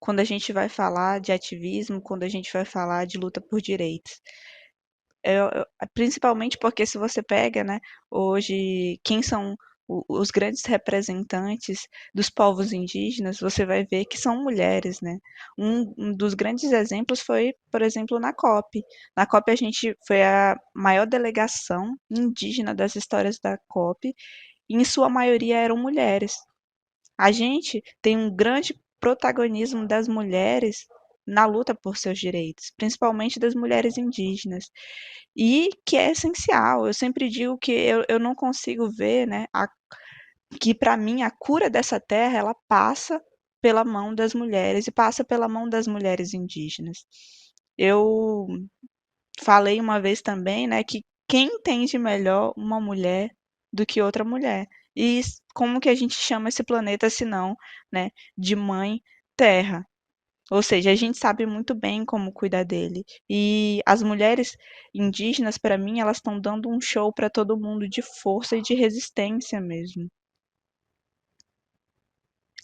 quando a gente vai falar de ativismo, quando a gente vai falar de luta por direitos. Principalmente porque se você pega, né, hoje, quem são os grandes representantes dos povos indígenas, você vai ver que são mulheres, né? Um dos grandes exemplos foi, por exemplo, na COP. Na COP a gente foi a maior delegação indígena das histórias da COP, e em sua maioria eram mulheres. A gente tem um grande protagonismo das mulheres na luta por seus direitos, principalmente das mulheres indígenas, e que é essencial. Eu sempre digo que eu não consigo ver, né, que para mim a cura dessa terra ela passa pela mão das mulheres e passa pela mão das mulheres indígenas. Eu falei uma vez também, né, que quem entende melhor uma mulher do que outra mulher? E como que a gente chama esse planeta se não, né, de mãe terra? Ou seja, a gente sabe muito bem como cuidar dele. E as mulheres indígenas, para mim, elas estão dando um show para todo mundo de força e de resistência mesmo.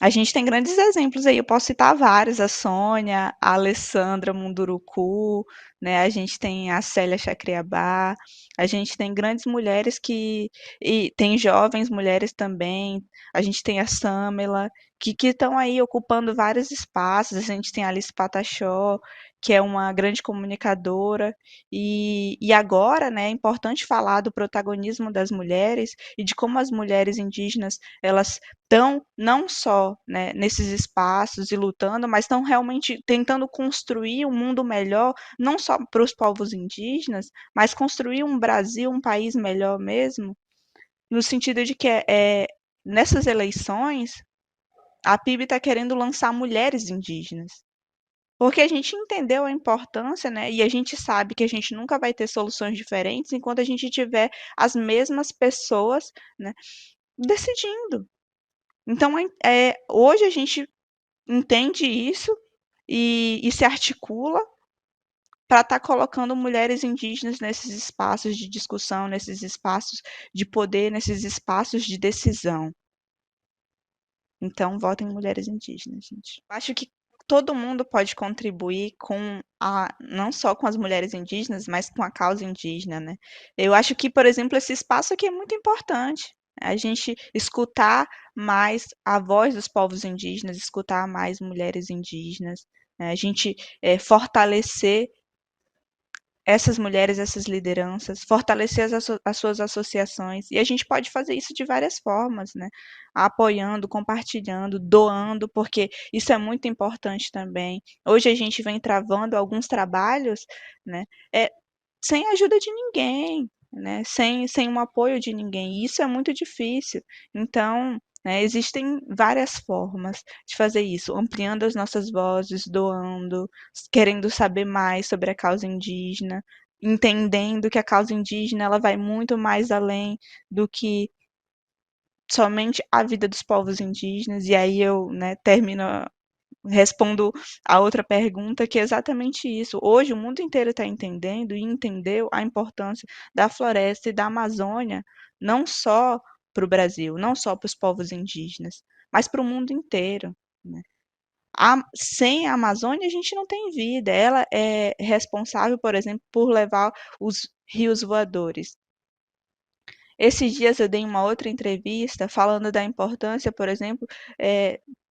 A gente tem grandes exemplos aí, eu posso citar vários, a Sônia, a Alessandra Munduruku, né? A gente tem a Célia Chacriabá, a gente tem grandes mulheres e tem jovens mulheres também, a gente tem a Samela, que estão aí ocupando vários espaços, a gente tem a Alice Pataxó, que é uma grande comunicadora, e agora, né, é importante falar do protagonismo das mulheres e de como as mulheres indígenas, elas estão não só, né, nesses espaços e lutando, mas estão realmente tentando construir um mundo melhor, não só para os povos indígenas, mas construir um Brasil, um país melhor mesmo, no sentido de que nessas eleições a PIB está querendo lançar mulheres indígenas. Porque a gente entendeu a importância, né? E a gente sabe que a gente nunca vai ter soluções diferentes enquanto a gente tiver as mesmas pessoas, né, decidindo. Então, hoje a gente entende isso e se articula para estar colocando mulheres indígenas nesses espaços de discussão, nesses espaços de poder, nesses espaços de decisão. Então, votem em mulheres indígenas, gente. Acho que todo mundo pode contribuir não só com as mulheres indígenas, mas com a causa indígena, né? Eu acho que, por exemplo, esse espaço aqui é muito importante. A gente escutar mais a voz dos povos indígenas, escutar mais mulheres indígenas, né? A gente fortalecer essas mulheres, essas lideranças, fortalecer as suas associações. E a gente pode fazer isso de várias formas, né? Apoiando, compartilhando, doando, porque isso é muito importante também. Hoje a gente vem travando alguns trabalhos, né? Sem a ajuda de ninguém, né? Sem um apoio de ninguém. E isso é muito difícil. Então, né, existem várias formas de fazer isso, ampliando as nossas vozes, doando, querendo saber mais sobre a causa indígena, entendendo que a causa indígena ela vai muito mais além do que somente a vida dos povos indígenas. E aí eu, né, respondo a outra pergunta, que é exatamente isso. Hoje o mundo inteiro está entendendo e entendeu a importância da floresta e da Amazônia, não só para o Brasil, não só para os povos indígenas, mas para o mundo inteiro, né? Sem a Amazônia a gente não tem vida. Ela é responsável, por exemplo, por levar os rios voadores. Esses dias eu dei uma outra entrevista falando da importância, por exemplo,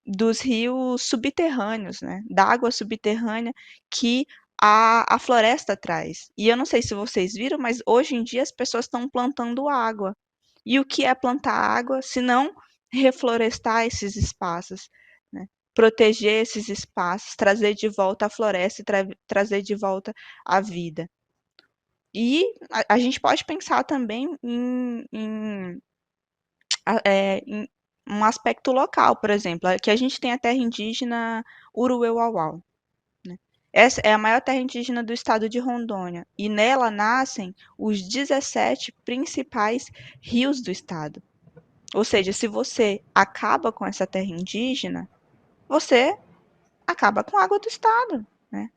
dos rios subterrâneos, né? Da água subterrânea que a floresta traz. E eu não sei se vocês viram, mas hoje em dia as pessoas estão plantando água. E o que é plantar água, se não reflorestar esses espaços, né? Proteger esses espaços, trazer de volta a floresta e trazer de volta a vida. E a gente pode pensar também em um aspecto local, por exemplo, que a gente tem a terra indígena Uruê-Uauau, né? Essa é a maior terra indígena do estado de Rondônia, e nela nascem os 17 principais rios do estado. Ou seja, se você acaba com essa terra indígena, você acaba com a água do estado, né?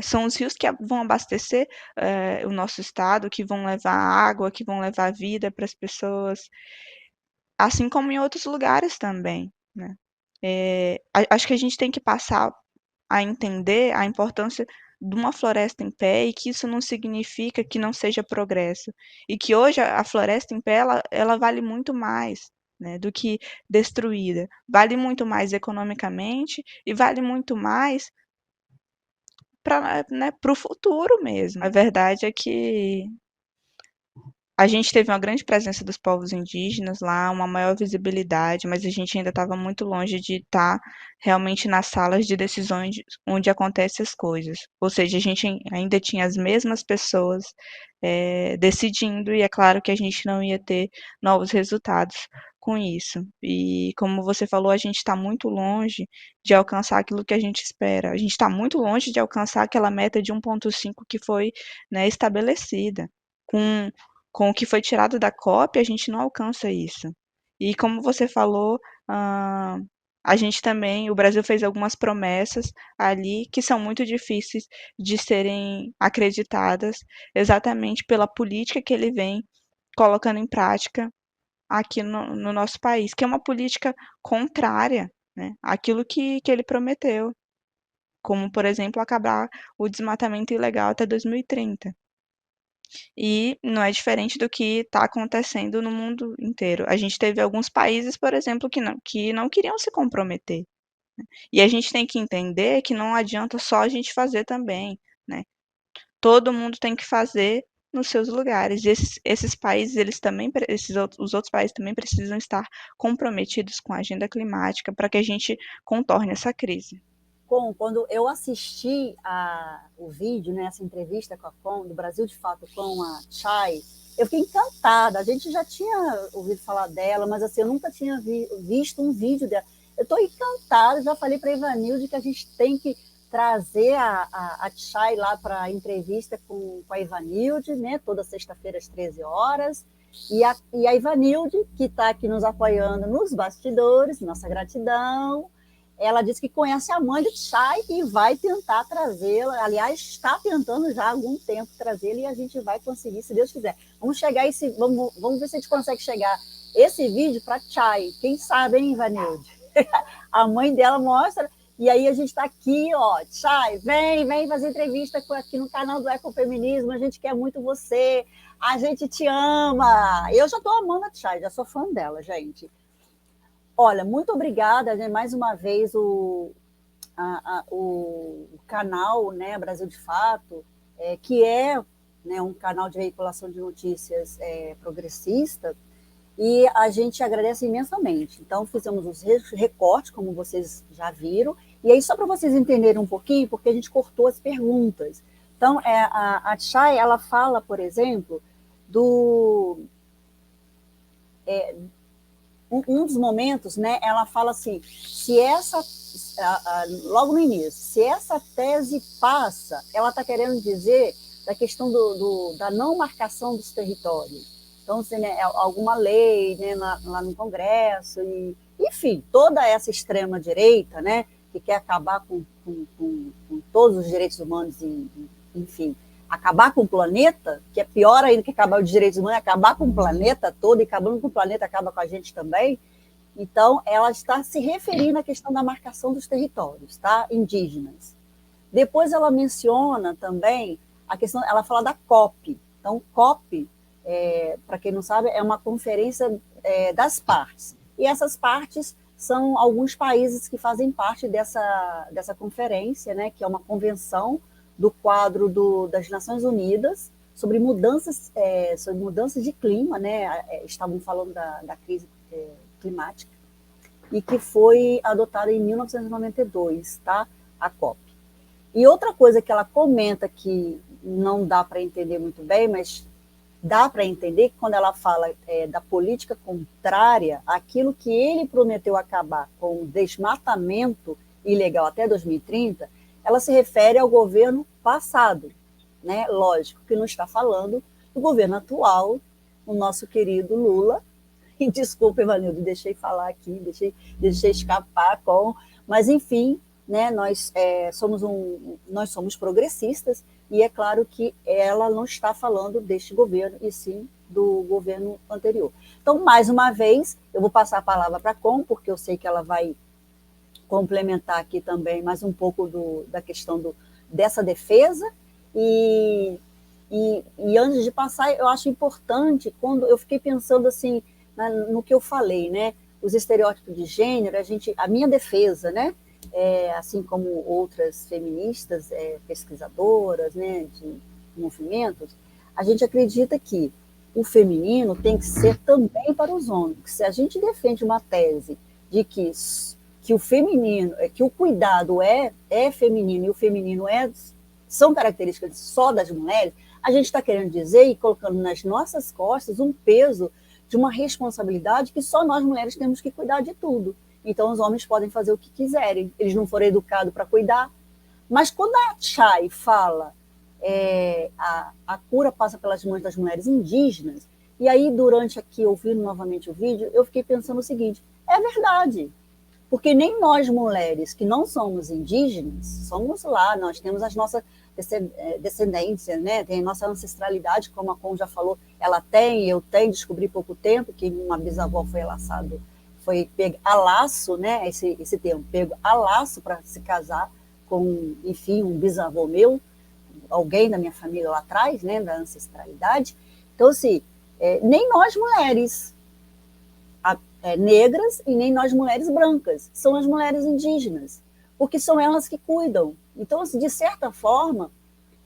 São os rios que vão abastecer o nosso estado, que vão levar água, que vão levar vida para as pessoas, assim como em outros lugares também, né? Acho que a gente tem que passar a entender a importância de uma floresta em pé e que isso não significa que não seja progresso. E que hoje a floresta em pé, ela vale muito mais, né, do que destruída. Vale muito mais economicamente e vale muito mais para, né, o futuro mesmo. A verdade é que a gente teve uma grande presença dos povos indígenas lá, uma maior visibilidade, mas a gente ainda estava muito longe de estar realmente nas salas de decisões onde acontecem as coisas. Ou seja, a gente ainda tinha as mesmas pessoas decidindo, e é claro que a gente não ia ter novos resultados com isso. E como você falou, a gente está muito longe de alcançar aquilo que a gente espera. A gente está muito longe de alcançar aquela meta de 1,5 que foi, né, estabelecida. Com o que foi tirado da cópia, a gente não alcança isso. E como você falou, ah, a gente também, o Brasil fez algumas promessas ali que são muito difíceis de serem acreditadas, exatamente pela política que ele vem colocando em prática aqui no nosso país, que é uma política contrária, né, àquilo que ele prometeu, como, por exemplo, acabar o desmatamento ilegal até 2030. E não é diferente do que está acontecendo no mundo inteiro. A gente teve alguns países, por exemplo, que não queriam se comprometer. E a gente tem que entender que não adianta só a gente fazer também, né? Todo mundo tem que fazer nos seus lugares. E esses países, eles também, os outros países também precisam estar comprometidos com a agenda climática para que a gente contorne essa crise. Quando eu assisti o vídeo, né, essa entrevista com a Com, do Brasil de Fato, com a Chay, eu fiquei encantada. A gente já tinha ouvido falar dela, mas assim, eu nunca tinha visto um vídeo dela. Eu estou encantada, já falei para a Ivanilde que a gente tem que trazer a Chay lá para a entrevista com a Ivanilde, né, toda sexta-feira às 13 horas. E a Ivanilde, que está aqui nos apoiando nos bastidores, nossa gratidão. Ela disse que conhece a mãe de Chay e vai tentar trazê-la. Aliás, está tentando já há algum tempo trazê-la e a gente vai conseguir, se Deus quiser. Vamos vamos ver se a gente consegue chegar esse vídeo para Chay. Quem sabe, hein, Ivanilde? A mãe dela mostra. E aí a gente está aqui, ó. Chay, vem fazer entrevista aqui no canal do Ecofeminismo. A gente quer muito você. A gente te ama. Eu já estou amando a Chay, já sou fã dela, gente. Olha, muito obrigada, né, mais uma vez o canal, né, Brasil de Fato, que é, né, um canal de veiculação de notícias progressista, e a gente agradece imensamente. Então, fizemos os recortes, como vocês já viram, e aí só para vocês entenderem um pouquinho, porque a gente cortou as perguntas. Então, a Chay, ela fala, por exemplo, um dos momentos, né, ela fala assim, logo no início, se essa tese passa, ela está querendo dizer da questão da não marcação dos territórios. Então, assim, né, alguma lei, né, lá no Congresso, enfim, toda essa extrema-direita, né, que quer acabar com todos os direitos humanos, enfim, acabar com o planeta, que é pior ainda que acabar os direitos humanos, é acabar com o planeta todo, e acabando com o planeta acaba com a gente também. Então, ela está se referindo à questão da marcação dos territórios, tá? Indígenas. Depois ela menciona também a questão, ela fala da COP. Então, COP, para quem não sabe, é uma conferência das partes. E essas partes são alguns países que fazem parte dessa conferência, né, que é uma convenção do quadro das Nações Unidas sobre mudanças de clima, né? Estavam falando da crise climática, e que foi adotada em 1992, tá? A COP. E outra coisa que ela comenta que não dá para entender muito bem, mas dá para entender que quando ela fala da política contrária, aquilo que ele prometeu acabar com o desmatamento ilegal até 2030, ela se refere ao governo passado, né? Lógico que não está falando do governo atual, o nosso querido Lula. E desculpa, Evanildo, deixei falar aqui, deixei escapar mas enfim, né? Nós somos progressistas, e é claro que ela não está falando deste governo, e sim do governo anterior. Então, mais uma vez, eu vou passar a palavra para a Com, porque eu sei que ela vai complementar aqui também mais um pouco da questão dessa defesa. E antes de passar, eu acho importante, quando eu fiquei pensando assim, no que eu falei, né? Os estereótipos de gênero, a minha defesa, né? Assim como outras feministas, pesquisadoras, né, de movimentos, a gente acredita que o feminino tem que ser também para os homens. Se a gente defende uma tese de que o feminino, que o cuidado é feminino e o feminino são características só das mulheres, a gente está querendo dizer e colocando nas nossas costas um peso de uma responsabilidade que só nós mulheres temos que cuidar de tudo. Então os homens podem fazer o que quiserem, eles não foram educados para cuidar. Mas quando a Chay fala a cura passa pelas mãos das mulheres indígenas, e aí durante aqui, ouvindo novamente o vídeo, eu fiquei pensando o seguinte, é verdade, porque nem nós mulheres que não somos indígenas, somos lá, nós temos as nossas descendências, né? Tem a nossa ancestralidade, como a Con já falou, ela tem, eu tenho, descobri há pouco tempo que uma bisavó foi pego a laço, né? Esse termo, pego a laço para se casar com, enfim, um bisavô meu, alguém da minha família lá atrás, né, da ancestralidade. Então, assim, nem nós mulheres negras e nem nós mulheres brancas, são as mulheres indígenas, porque são elas que cuidam. Então, assim, de certa forma,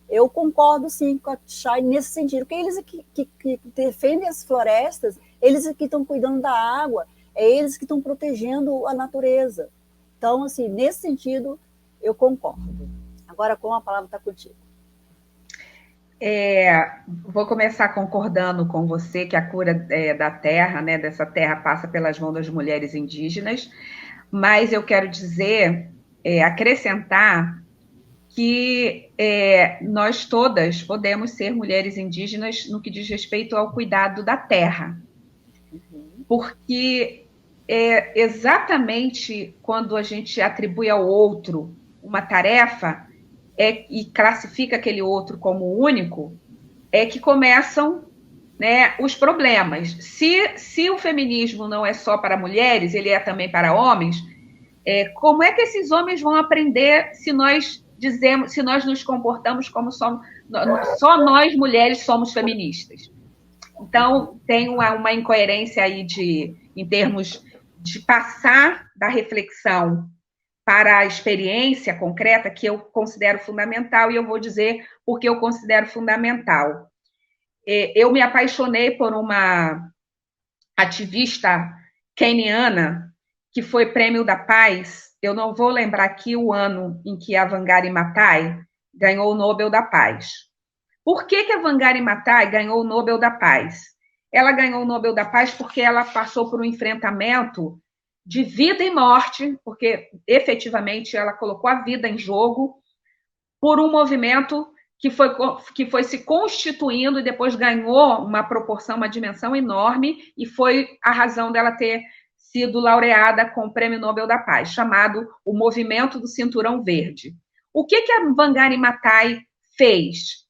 eu concordo, sim, com a Chay nesse sentido, porque eles que defendem as florestas, eles que estão cuidando da água, eles que estão protegendo a natureza. Então, assim, nesse sentido, eu concordo. Agora, com a palavra está contigo. Vou começar concordando com você que a cura da terra, né, dessa terra, passa pelas mãos das mulheres indígenas, mas eu quero dizer, acrescentar que nós todas podemos ser mulheres indígenas no que diz respeito ao cuidado da terra, porque exatamente quando a gente atribui ao outro uma tarefa e classifica aquele outro como único, é que começam, né, os problemas. Se o feminismo não é só para mulheres, ele é também para homens, como é que esses homens vão aprender se nós nos comportamos como só nós mulheres somos feministas? Então, tem uma incoerência aí em termos de passar da reflexão para a experiência concreta, que eu considero fundamental, e eu vou dizer por que eu considero fundamental. Eu me apaixonei por uma ativista queniana que foi Prêmio da Paz. Eu não vou lembrar aqui o ano em que a Wangari Maathai ganhou o Nobel da Paz. Por que a Wangari Maathai ganhou o Nobel da Paz? Ela ganhou o Nobel da Paz porque ela passou por um enfrentamento de vida e morte, porque efetivamente ela colocou a vida em jogo por um movimento que foi se constituindo e depois ganhou uma proporção, uma dimensão enorme, e foi a razão dela ter sido laureada com o Prêmio Nobel da Paz, chamado o Movimento do Cinturão Verde. O que a Wangari Maathai fez?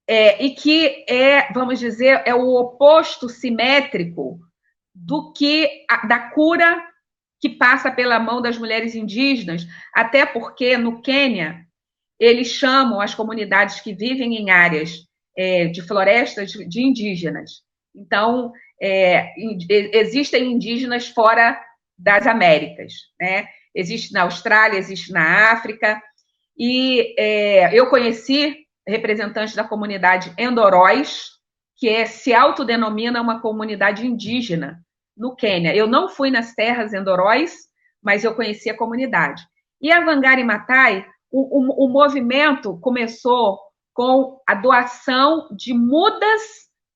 E que vamos dizer, é o oposto simétrico da cura que passa pela mão das mulheres indígenas, até porque no Quênia eles chamam as comunidades que vivem em áreas de florestas de indígenas. Então, existem indígenas fora das Américas, né? Existe na Austrália, existe na África, e eu conheci representantes da comunidade Endoróis, que se autodenomina uma comunidade indígena no Quênia. Eu não fui nas terras Endoróis, mas eu conheci a comunidade. E a Wangari Maathai, o movimento começou com a doação de mudas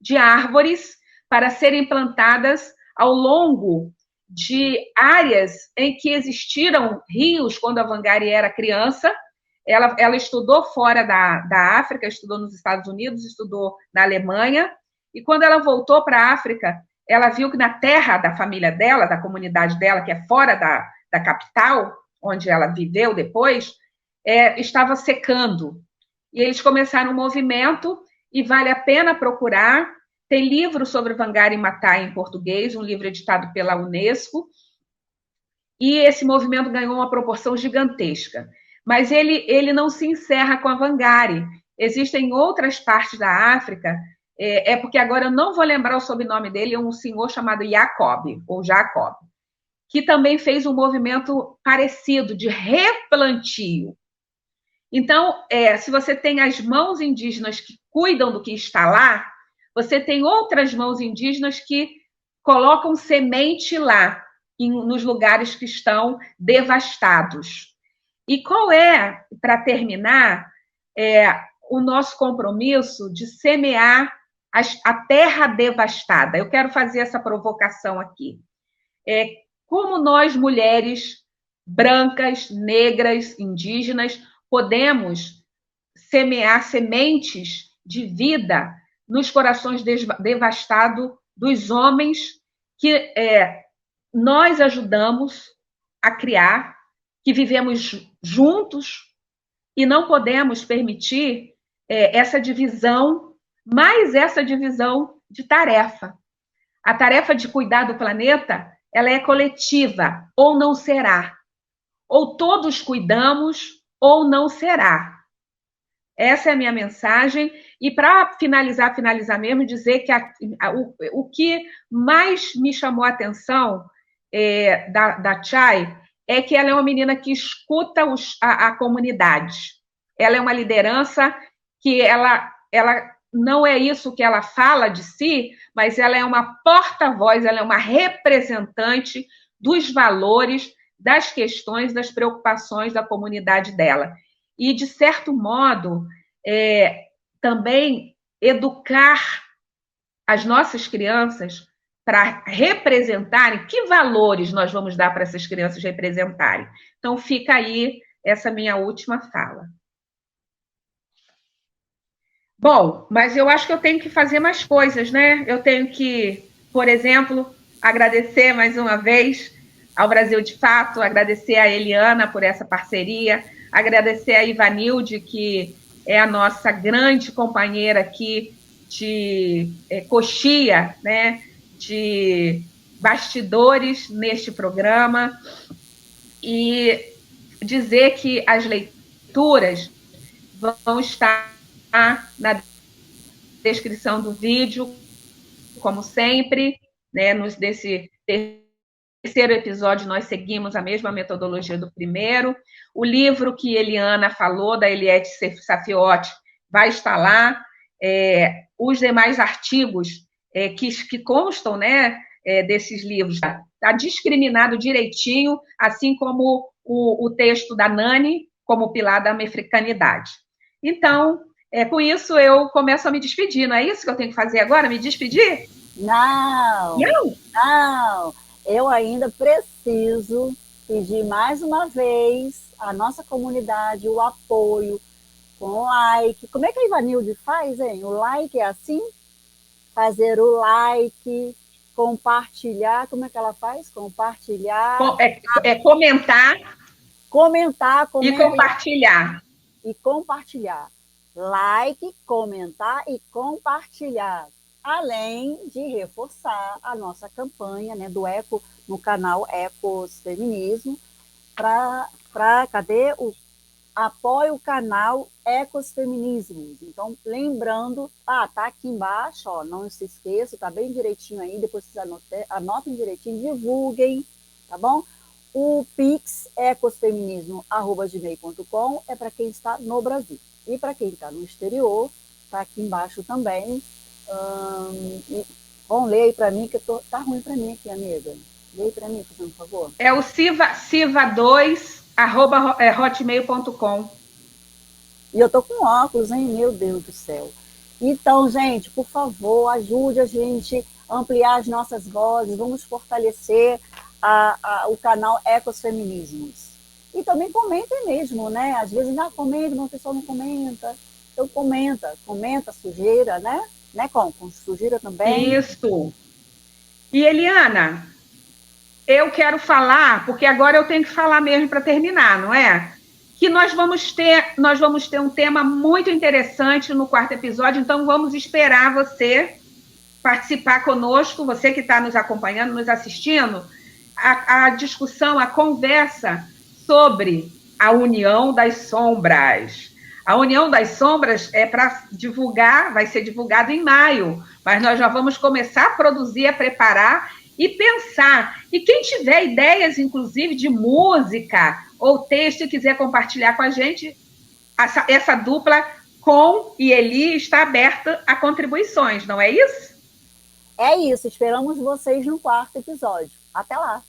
de árvores para serem plantadas ao longo de áreas em que existiram rios quando a Wangari era criança. Ela estudou fora da África, estudou nos Estados Unidos, estudou na Alemanha, e quando ela voltou para a África, ela viu que na terra da família dela, da comunidade dela, que é fora da capital, onde ela viveu depois, estava secando. E eles começaram um movimento, e vale a pena procurar. Tem livro sobre Wangari Maathai em português, um livro editado pela Unesco, e esse movimento ganhou uma proporção gigantesca. Mas ele não se encerra com a Wangari. Existem outras partes da África, porque agora eu não vou lembrar o sobrenome dele, é um senhor chamado Jacob, que também fez um movimento parecido de replantio. Então, se você tem as mãos indígenas que cuidam do que está lá, você tem outras mãos indígenas que colocam semente lá, nos lugares que estão devastados. E qual é, para terminar, o nosso compromisso de semear a terra devastada? Eu quero fazer essa provocação aqui. Como nós, mulheres brancas, negras, indígenas, podemos semear sementes de vida nos corações devastados dos homens que nós ajudamos a criar, que vivemos juntos, e não podemos permitir essa divisão, mais essa divisão de tarefa. A tarefa de cuidar do planeta, ela é coletiva, ou não será. Ou todos cuidamos, ou não será. Essa é a minha mensagem. E para finalizar mesmo, dizer que o que mais me chamou a atenção da Chay é que ela é uma menina que escuta a comunidade. Ela é uma liderança que ela não é isso que ela fala de si, mas ela é uma porta-voz, ela é uma representante dos valores, das questões, das preocupações da comunidade dela. E, de certo modo, também educar as nossas crianças para representarem, que valores nós vamos dar para essas crianças representarem. Então, fica aí essa minha última fala. Bom, mas eu acho que eu tenho que fazer mais coisas, né? Eu tenho que, por exemplo, agradecer mais uma vez ao Brasil de Fato, agradecer a Eliana por essa parceria, agradecer a Ivanilde, que é a nossa grande companheira aqui de coxia, né? De bastidores neste programa, e dizer que as leituras vão estar na descrição do vídeo, como sempre, né? Desse terceiro episódio, nós seguimos a mesma metodologia do primeiro. O livro que Eliana falou, da Eliette Safiotti, vai estar lá. Os demais artigos que constam, né, desses livros, está discriminado direitinho, assim como o texto da Nani, como pilar da africanidade. Então, com isso, eu começo a me despedir. Não é isso que eu tenho que fazer agora? Me despedir? Não! Eu ainda preciso pedir mais uma vez à nossa comunidade o apoio com like. Como é que a Ivanilde faz, hein? O like é assim? Fazer o like, compartilhar. Como é que ela faz? Compartilhar. Comentar. Comentar. E compartilhar. E compartilhar. Like, comentar e compartilhar. Além de reforçar a nossa campanha, né, do Eco, no canal Ecos Feminismo, cadê o apoie o canal Ecos Feminismos. Então, lembrando, tá aqui embaixo, ó, não se esqueça, tá bem direitinho aí, depois vocês anotem direitinho, divulguem, tá bom? O Pix, ecosfeminismo@gmail.com, é para quem está no Brasil. E para quem está no exterior, tá aqui embaixo também. Bom, leia aí para mim, que tá ruim para mim aqui, amiga. Leia para mim, por favor. É o siva2@hotmail.com. E eu tô com óculos, hein? Meu Deus do céu. Então, gente, por favor, ajude a gente a ampliar as nossas vozes, vamos fortalecer o canal Ecos Feminismos. E também comentem mesmo, né? Às vezes não comenta, mas o pessoal não comenta. Então comenta sujeira, né? Com sujeira também. Isso. E Eliana, eu quero falar, porque agora eu tenho que falar mesmo para terminar, não é? Que nós vamos ter um tema muito interessante no quarto episódio, então vamos esperar você participar conosco, você que está nos acompanhando, nos assistindo, a discussão, a conversa sobre a União das Sombras. A União das Sombras é para divulgar, vai ser divulgado em maio, mas nós já vamos começar a produzir, a preparar e pensar. E quem tiver ideias, inclusive, de música ou texto e quiser compartilhar com a gente, essa dupla com Eli está aberta a contribuições, não é isso? É isso, esperamos vocês no 4º episódio. Até lá!